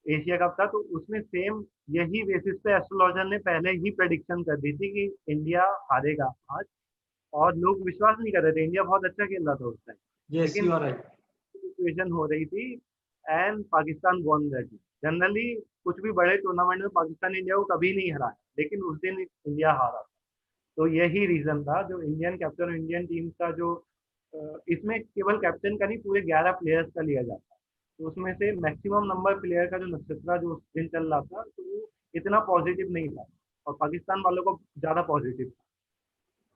Asia cup था। तो उसमें सेम यही बेसिस पे एस्ट्रोलॉजर ने पहले ही प्रेडिक्शन कर दी थी कि इंडिया हारेगा आज, और लोग विश्वास नहीं कर रहे थे, इंडिया बहुत अच्छा खेल रहा था उस टाइम। लेकिन सिचुएशन हो रही थी and Pakistan von that. Generally कुछ भी बड़े टूर्नामेंट में पाकिस्तान इंडिया को कभी नहीं हराया, लेकिन उस दिन इंडिया हारा था। तो यही रीजन था, जो इंडियन कैप्टन और इंडियन टीम का जो इसमें केवल कैप्टन का नहीं, पूरे 11 प्लेयर्स का लिया जाता है। तो उसमें से मैक्सिमम नंबर प्लेयर का जो नक्षत्र जो उस दिन चल रहा था, तो वो इतना पॉजिटिव नहीं था, और पाकिस्तान वालों को ज्यादा पॉजिटिव था।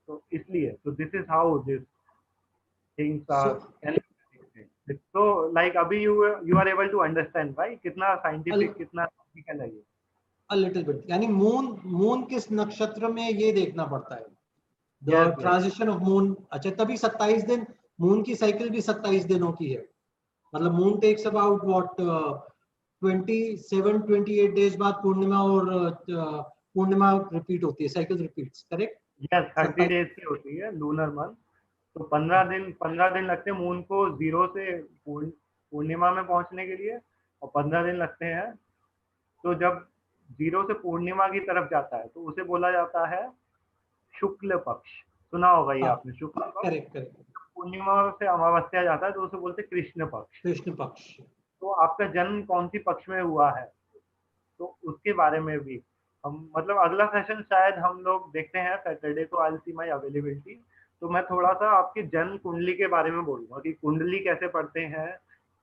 तो इसलिए तो this is how this things are. तो लाइक अभी you are able to understand भाई कितना साइंटिफिक, कितना लॉजिकल है ये। अ लिटिल बिट, यानी मून किस नक्षत्र में ये देखना पड़ता है, द ट्रांजिशन ऑफ मून। अच्छा, तभी 27 दिन, मून की साइकिल भी 27 दिनों की है। मतलब moon takes about what 27-28 days बाद पूर्णिमा, और पूर्णिमा रिपीट होती है, cycle repeats, correct? Yes, 30 days की होती है लूनर मंथ। तो 15 दिन लगते हैं मून को जीरो से पूर्णिमा में पहुंचने के लिए, और 15 दिन लगते हैं। तो जब जीरो से पूर्णिमा की तरफ जाता है तो उसे बोला जाता है शुक्ल पक्ष। सुना होगा ये आपने, शुक्ल पक्ष। करेक्ट। पूर्णिमा से अमावस्या जाता है तो उसे बोलते हैं कृष्ण पक्ष। तो आपका जन्म कौन सी पक्ष में हुआ है, तो उसके बारे में भी हम, मतलब अगला सेशन शायद हम लोग देखते हैं सैटरडे को, I will see my availability. तो मैं थोड़ा सा आपकी जन्म कुंडली के बारे में बोलूंगा कि कुंडली कैसे पढ़ते हैं,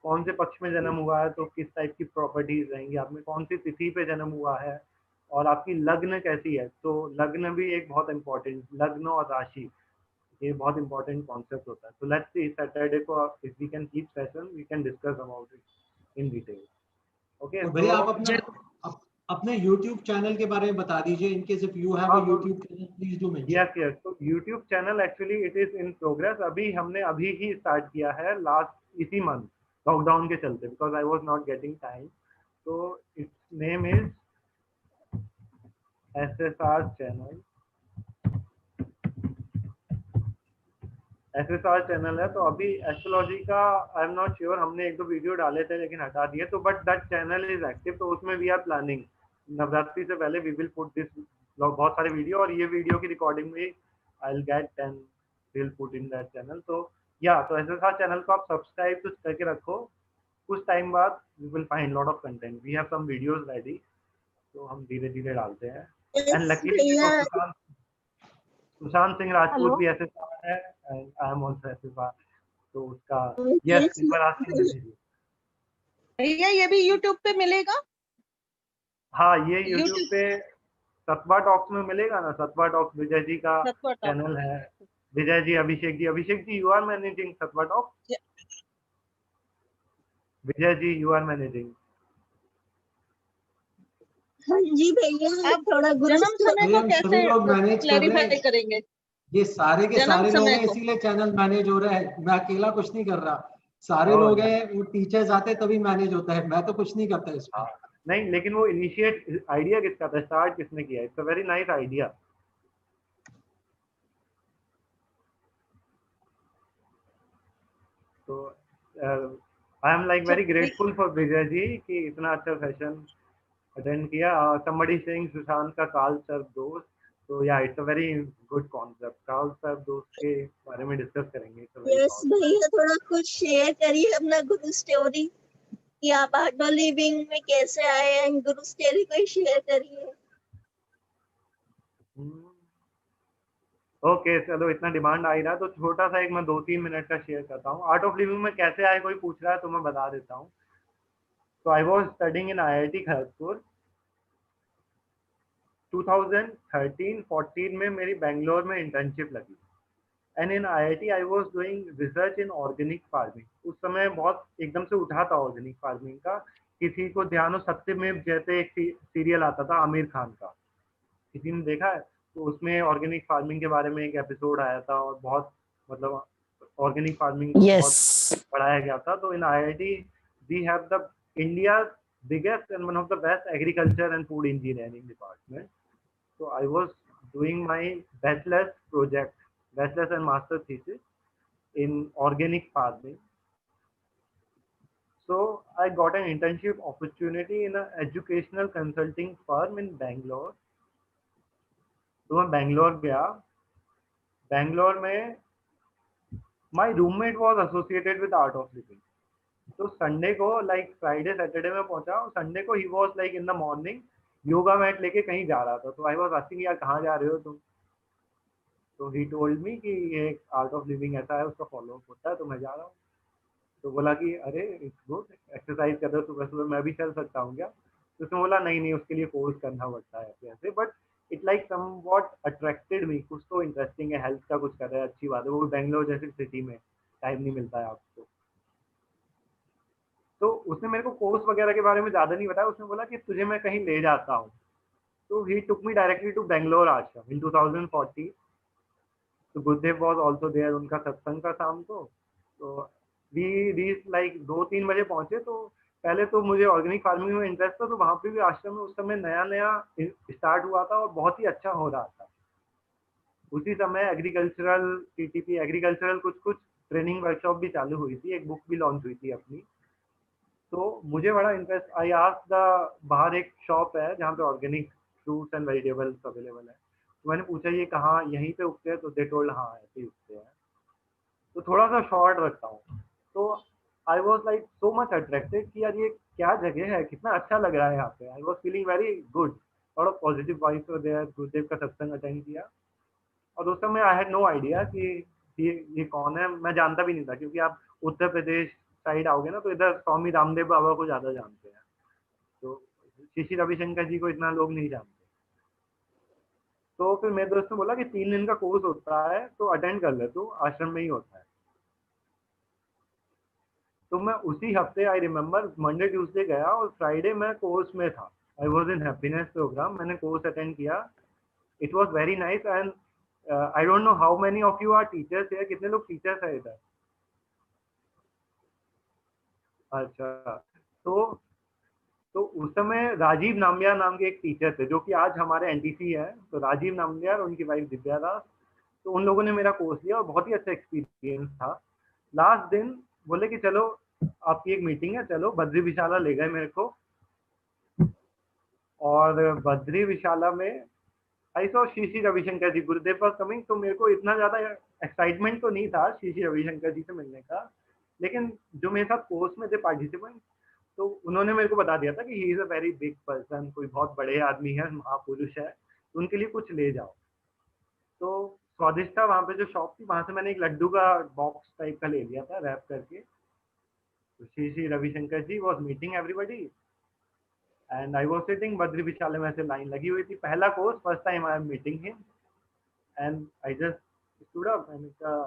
कौन से पक्ष में जन्म हुआ है तो किस टाइप की प्रॉपर्टीज रहेंगी, आप में कौन सी तिथि पे जन्म हुआ है, और आपकी लग्न कैसी है। तो लग्न भी एक बहुत इंपॉर्टेंट, लग्न और राशि, ये बहुत इंपॉर्टेंट कॉन्सेप्ट होता है। तो लेट्स सी सैटरडे को if we can keep session, we can discuss about it in detail. Okay, भैया आप अपने YouTube चैनल के बारे में बता दीजिए, in case if you have a YouTube channel, please do mention. Yes, तो YouTube channel actually it is in progress. हमने अभी ही स्टार्ट किया है, लास्ट इसी मंथ, लॉकडाउन के चलते, because I was not getting time. तो it's name is SSR channel. SSR channel है। तो अभी एस्ट्रोलॉजी का आई एम नॉट श्योर, हमने 1-2 वीडियो डाले थे लेकिन हटा दिए। तो but that channel is active. तो उसमें वी आर प्लानिंग, नवरात्रि से पहले वी विल पुट दिस बहुत सारे वीडियो, और ये वीडियो की रिकॉर्डिंग भी I will get and will put in that channel. तो या तो SSR चैनल को आप सब्सक्राइब तो करके रखो, कुछ टाइम बाद we will find lot of content, we have some videos ready, तो हम धीरे धीरे डालते हैं। एंड लकीली सुशांत सिंह राजपूत भी SSR है, and I am also SSR। तो उसका यस, भैया ये भी YouTube पे मिलेगा? हाँ, ये YouTube पे सतवा टॉक्स में मिलेगा ना, सतवा टॉक्स विजय जी का चैनल है, Vijay ji, Abhishek ji, you are managing Sattva talk. Vijay ji, you are managing. हाँ जी भैया, आप थोड़ा गुरु जन्म समय को हम कैसे सभी लोग मैनेज कर रहे क्लैरिफाई हैं। करेंगे? ये सारे के जन्म सारे लोग समय हैं, को इसीलिए चैनल मैनेज हो रहा है। मैं अकेला कुछ नहीं कर रहा, सारे लोग हैं, वो टीचर्स आते हैं तभी मैनेज होता है, मैं तो कुछ नहीं करता इसमें। हाँ, नहीं, लेकिन वो इनिशिएट आइडिया किसका था, स्टार्ट किसने किया? It's a very nice idea. तो I am like very grateful for Vijay ji कि इतना अच्छा सेशन अटेंड किया. somebody saying सुशांत का काल सर्व दोस्त. तो या it's a very good concept. काल सर्व दोस्त के बारे में डिस्कस करेंगे. इट्स अ वेरी यस भैया, थोड़ा कुछ शेयर करिए अपना गुरु स्टोरी कि आप आर्ट ऑफ लिविंग में कैसे आए हैं, गुरु स्टोरी को शेयर करिए। ओके, चलो इतना डिमांड आ ही रहा तो छोटा सा एक मैं 2-3 मिनट का शेयर करता हूँ. आर्ट ऑफ लिविंग में कैसे आए कोई पूछ रहा है तो मैं बता देता हूँ. तो I was studying in IIT Kharagpur. 2013-14 में मेरी बेंगलोर में इंटर्नशिप लगी. And in IIT I was doing research in organic farming. उस समय बहुत एकदम से उठा था ऑर्गेनिक फार्मिंग का. किसी को ध्यान हो, सत्यमेव जयते एक सीरियल आता था आमिर खान का, किसी ने देखा है? तो उसमें ऑर्गेनिक फार्मिंग के बारे में एक एपिसोड आया था और बहुत मतलब ऑर्गेनिक फार्मिंग को बहुत बढ़ाया गया था. तो in IIT we have the India biggest and one of the best agriculture and food engineering department. So I was doing my bachelor's and master thesis in organic farming. So I got an internship opportunity in an educational consulting firm in Bangalore. तो मैं बैंगलोर गया. बैंगलोर में my roommate was associated with art of living. तो Sunday को like Friday Saturday में पहुंचा और Sunday को ही was like in the morning yoga mat लेके कहीं जा रहा था. तो आई वाज आस्किंग, यार कहाँ जा रहे हो तुम? तो ही टोल्ड मी कि ये आर्ट ऑफ लिविंग ऐसा है, उसका फॉलो अप होता है, तो मैं जा रहा हूँ. तो बोला कि अरे इट्स गुड, एक्सरसाइज कर रहे हो सुबह सुबह, मैं भी चल सकता हूँ क्या? तो उसने बोला नहीं उसके लिए कोर्स करना पड़ता है ऐसे ऐसे. But it like somewhat attracted मी. कुछ तो इंटरेस्टिंग है, हेल्थ का कुछ कर रहा है, अच्छी बात है. वो बेंगलोर जैसी सिटी में टाइम नहीं मिलता है आपको. तो उसने मेरे को कोर्स वगैरह के बारे में ज़्यादा नहीं बताया. उसने बोला कि तुझे मैं कहीं ले जाता हूँ. तो ही टुक मी डायरेक्टली टू बेंगलोर आश्रम इन 2014. तो गुरुदेव वॉज ऑल्सो देयर, उनका सत्संग का शाम को. तो वी रीच लाइक 2-3 बजे पहुंचे. तो पहले तो मुझे ऑर्गेनिक फार्मिंग में इंटरेस्ट था, तो वहाँ पे भी आश्रम में उस समय नया नया स्टार्ट हुआ था और बहुत ही अच्छा हो रहा था. उसी समय एग्रीकल्चरल TTP एग्रीकल्चरल कुछ ट्रेनिंग वर्कशॉप भी चालू हुई थी, एक बुक भी लॉन्च हुई थी अपनी. तो मुझे बड़ा इंटरेस्ट, आई आस्क्ड बाहर एक शॉप है जहाँ पे organic fruits and vegetables available है. तो मैंने पूछा ये कहाँ, यहीं पे उगते हैं? तो दे टोल्ड हाँ ऐसे ही उगते हैं. तो थोड़ा सा शॉर्ट रखता हूँ. तो I was like so much attracted कि यार ये क्या जगह है, कितना अच्छा लग रहा है यहाँ पे. I was feeling very good, lot of positive vibes were there. Gurudev का सत्संग अटेंड किया और उस समय आई हैड नो आइडिया कि ये कौन है. मैं जानता भी नहीं था, क्योंकि आप उत्तर प्रदेश साइड आओगे ना तो इधर स्वामी रामदेव बाबा को ज़्यादा जानते हैं. तो श्री रविशंकर जी को इतना लोग नहीं जानते. तो फिर मेरे दोस्त ने बोला कि 3 दिन का कोर्स होता है तो अटेंड कर ले, तो आश्रम में ही होता है. तो मैं उसी हफ्ते आई रिमेम्बर मंडे ट्यूसडे गया और फ्राइडे मैं कोर्स में था. I was in happiness program. मैंने कोर्स अटेंड किया. It was very nice. And I don't know how many of you are teachers है. कितने लोग टीचर्स है इधर? अच्छा. तो उस समय राजीव नाम्बियार नाम के एक टीचर थे जो कि आज हमारे NTC है. तो राजीव नाम्बियार, उनकी वाइफ दिव्या दास, तो उन लोगों ने मेरा कोर्स लिया और बहुत ही अच्छा एक्सपीरियंस था. लास्ट दिन बोले कि चलो आपकी एक मीटिंग है, चलो. बद्री विशाला ले गए मेरे को और बद्री विशाला में I saw Shri Ravishankar ji. Gurudev was coming. तो मेरे को इतना ज़्यादा एक्साइटमेंट तो नहीं था श्री रविशंकर जी से मिलने का, लेकिन जो मेरे साथ कोर्स में थे पार्टिसिपेंट, तो उन्होंने मेरे को बता दिया था कि he is a very big person, कोई बहुत बड़े आदमी है, महापुरुष है, तो उनके लिए कुछ ले जाओ. तो स्वादिष्टा वहाँ पे जो शॉप थी, वहाँ से मैंने एक लड्डू का बॉक्स टाइप का ले लिया था रैप करके. तो Shri Ravishankar ji was meeting everybody and I was sitting. Badri Vishala में ऐसे लाइन लगी हुई थी. पहला course, first time I am meeting him and I just stood up, मैंने कहा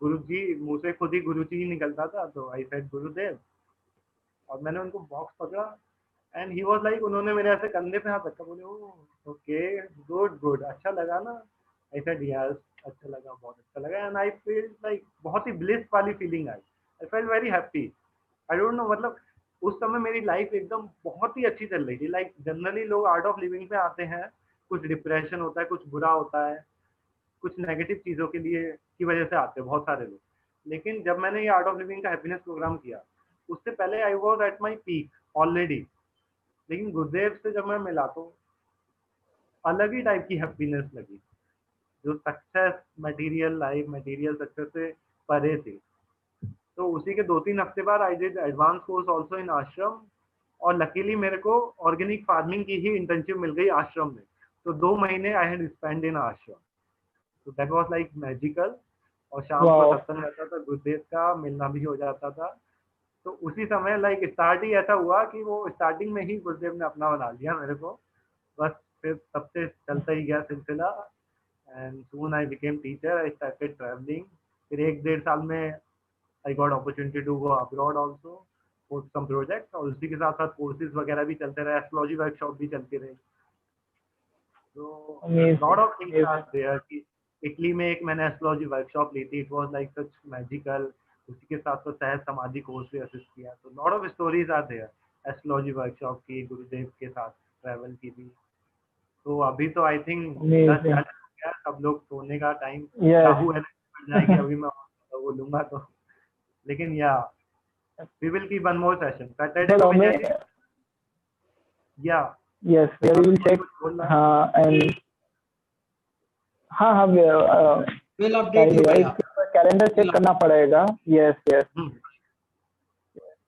गुरुजी, मुंह से खुद ही गुरुजी ही निकलता था, तो आई सेड गुरुदेव, और मैंने उनको बॉक्स पकड़ा एंड ही वाज लाइक, उन्होंने मेरे ऐसे कंधे पे हाथ रखा, बोले ओके गुड गुड, अच्छा लगा ना? आई सेड यस, अच्छा लगा, बहुत अच्छा लगा, एंड आई फील लाइक बहुत ही ब्लिस वाली feeling I, I felt very happy. I don't no, मतलब उस समय मेरी लाइफ एकदम बहुत ही अच्छी चल रही थी। लाइक जनरली लोग आर्ट ऑफ लिविंग पे आते हैं, कुछ डिप्रेशन होता है, कुछ बुरा होता है, कुछ नेगेटिव चीज़ों के लिए की वजह से आते हैं बहुत सारे लोग। लेकिन जब मैंने ये आर्ट ऑफ लिविंग का हैप्पीनेस प्रोग्राम किया, उससे पहले I was at my peak already, लेकिन गुरुदेव से जब मैं मिला तो अलग ही टाइप की हैप्पीनेस लगी, जो success, material life, material success से परे थी। तो उसी के 2-3 हफ्ते बाद I did advance course also in आश्रम, और लकीली मेरे को ऑर्गेनिक फार्मिंग की ही इंटर्नशिप मिल गई आश्रम में। तो 2 महीने आई हैड स्पेंड इन आश्रम, तो दैट वाज लाइक मैजिकल। और शाम को सत्संग रहता था, गुरुदेव का मिलना भी हो जाता था। तो उसी समय लाइक स्टार्ट ही ऐसा हुआ कि वो स्टार्टिंग में ही गुरुदेव ने अपना बना लिया मेरे को, बस फिर तब से चलता ही गया सिलसिला। And soon I became teacher, I started travelling. फिर 1-1.5 साल में I got opportunity to go abroad also for some project, और उसी के साथ साथ कोर्सेज वगैरह भी चलते रहे, एस्ट्रोलॉजी वर्कशॉप भी चलती रही। तो lot of things are there कि इटली में एक मैंने एस्ट्रोलॉजी वर्कशॉप ली थी, it was like such magical. उसी के साथ साथ सहज समाधि कोर्स भी असिस्ट किया, तो lot of stories are there, astrology workshop की, गुरुदेव के साथ ट्रैवल की भी। तो अभी तो आई थिंक 10-11 हो गया, सब लोग सोने का टाइम राहु है जाएगी, अभी मैं वो लूंगा तो। लेकिन या we will keep one more session Saturday को भी जाएंगे। या यस वी विल चेक। हाँ एंड हाँ विल अपडेट यू भैया, कैलेंडर चेक करना पड़ेगा। Yes yes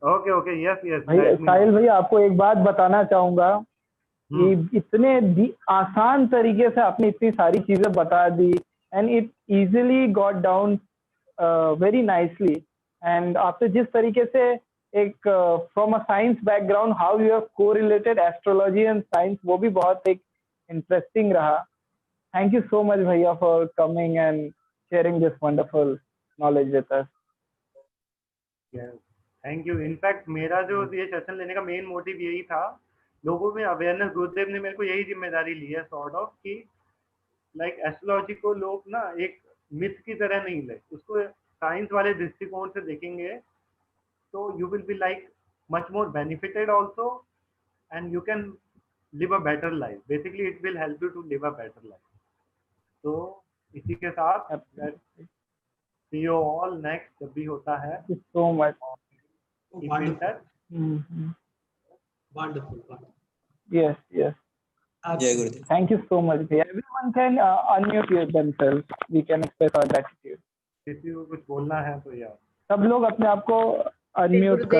okay okay yes yes. Sahil भैया, आपको एक बात बताना चाहूंगा कि इतने आसान तरीके से आपने इतनी सारी चीजें बता दी, and it easily got down very nicely. And आपने जिस तरीके से एक from a science background how you have correlated astrology and science, वो भी बहुत एक इंटरेस्टिंग रहा। थैंक यू सो मच भैया for coming and sharing this wonderful knowledge with us. Thank you. In fact मेरा जो ये सेशन लेने का मेन मोटिव यही था, लोगों में अवेयरनेस। गुरुदेव ने मेरे को यही जिम्मेदारी ली है सॉर्ट ऑफ कि लाइक एस्ट्रोलॉजी को लोग ना एक मिथ की तरह नहीं ले, उसको साइंस वाले दृष्टिकोण से देखेंगे तो you will be like much more benefited also, and you can live a better life. Basically it will help you to live a better life. तो इसी के साथ सी यू ऑल नेक्स्ट जब भी होता है। So much wonderful. Yes, yes. Jai Gurudev. Thank you so much. Everyone can unmute themselves. We can express our gratitude. किसी को कुछ बोलना है तो यार सब लोग अपने आप को अनम्यूट कर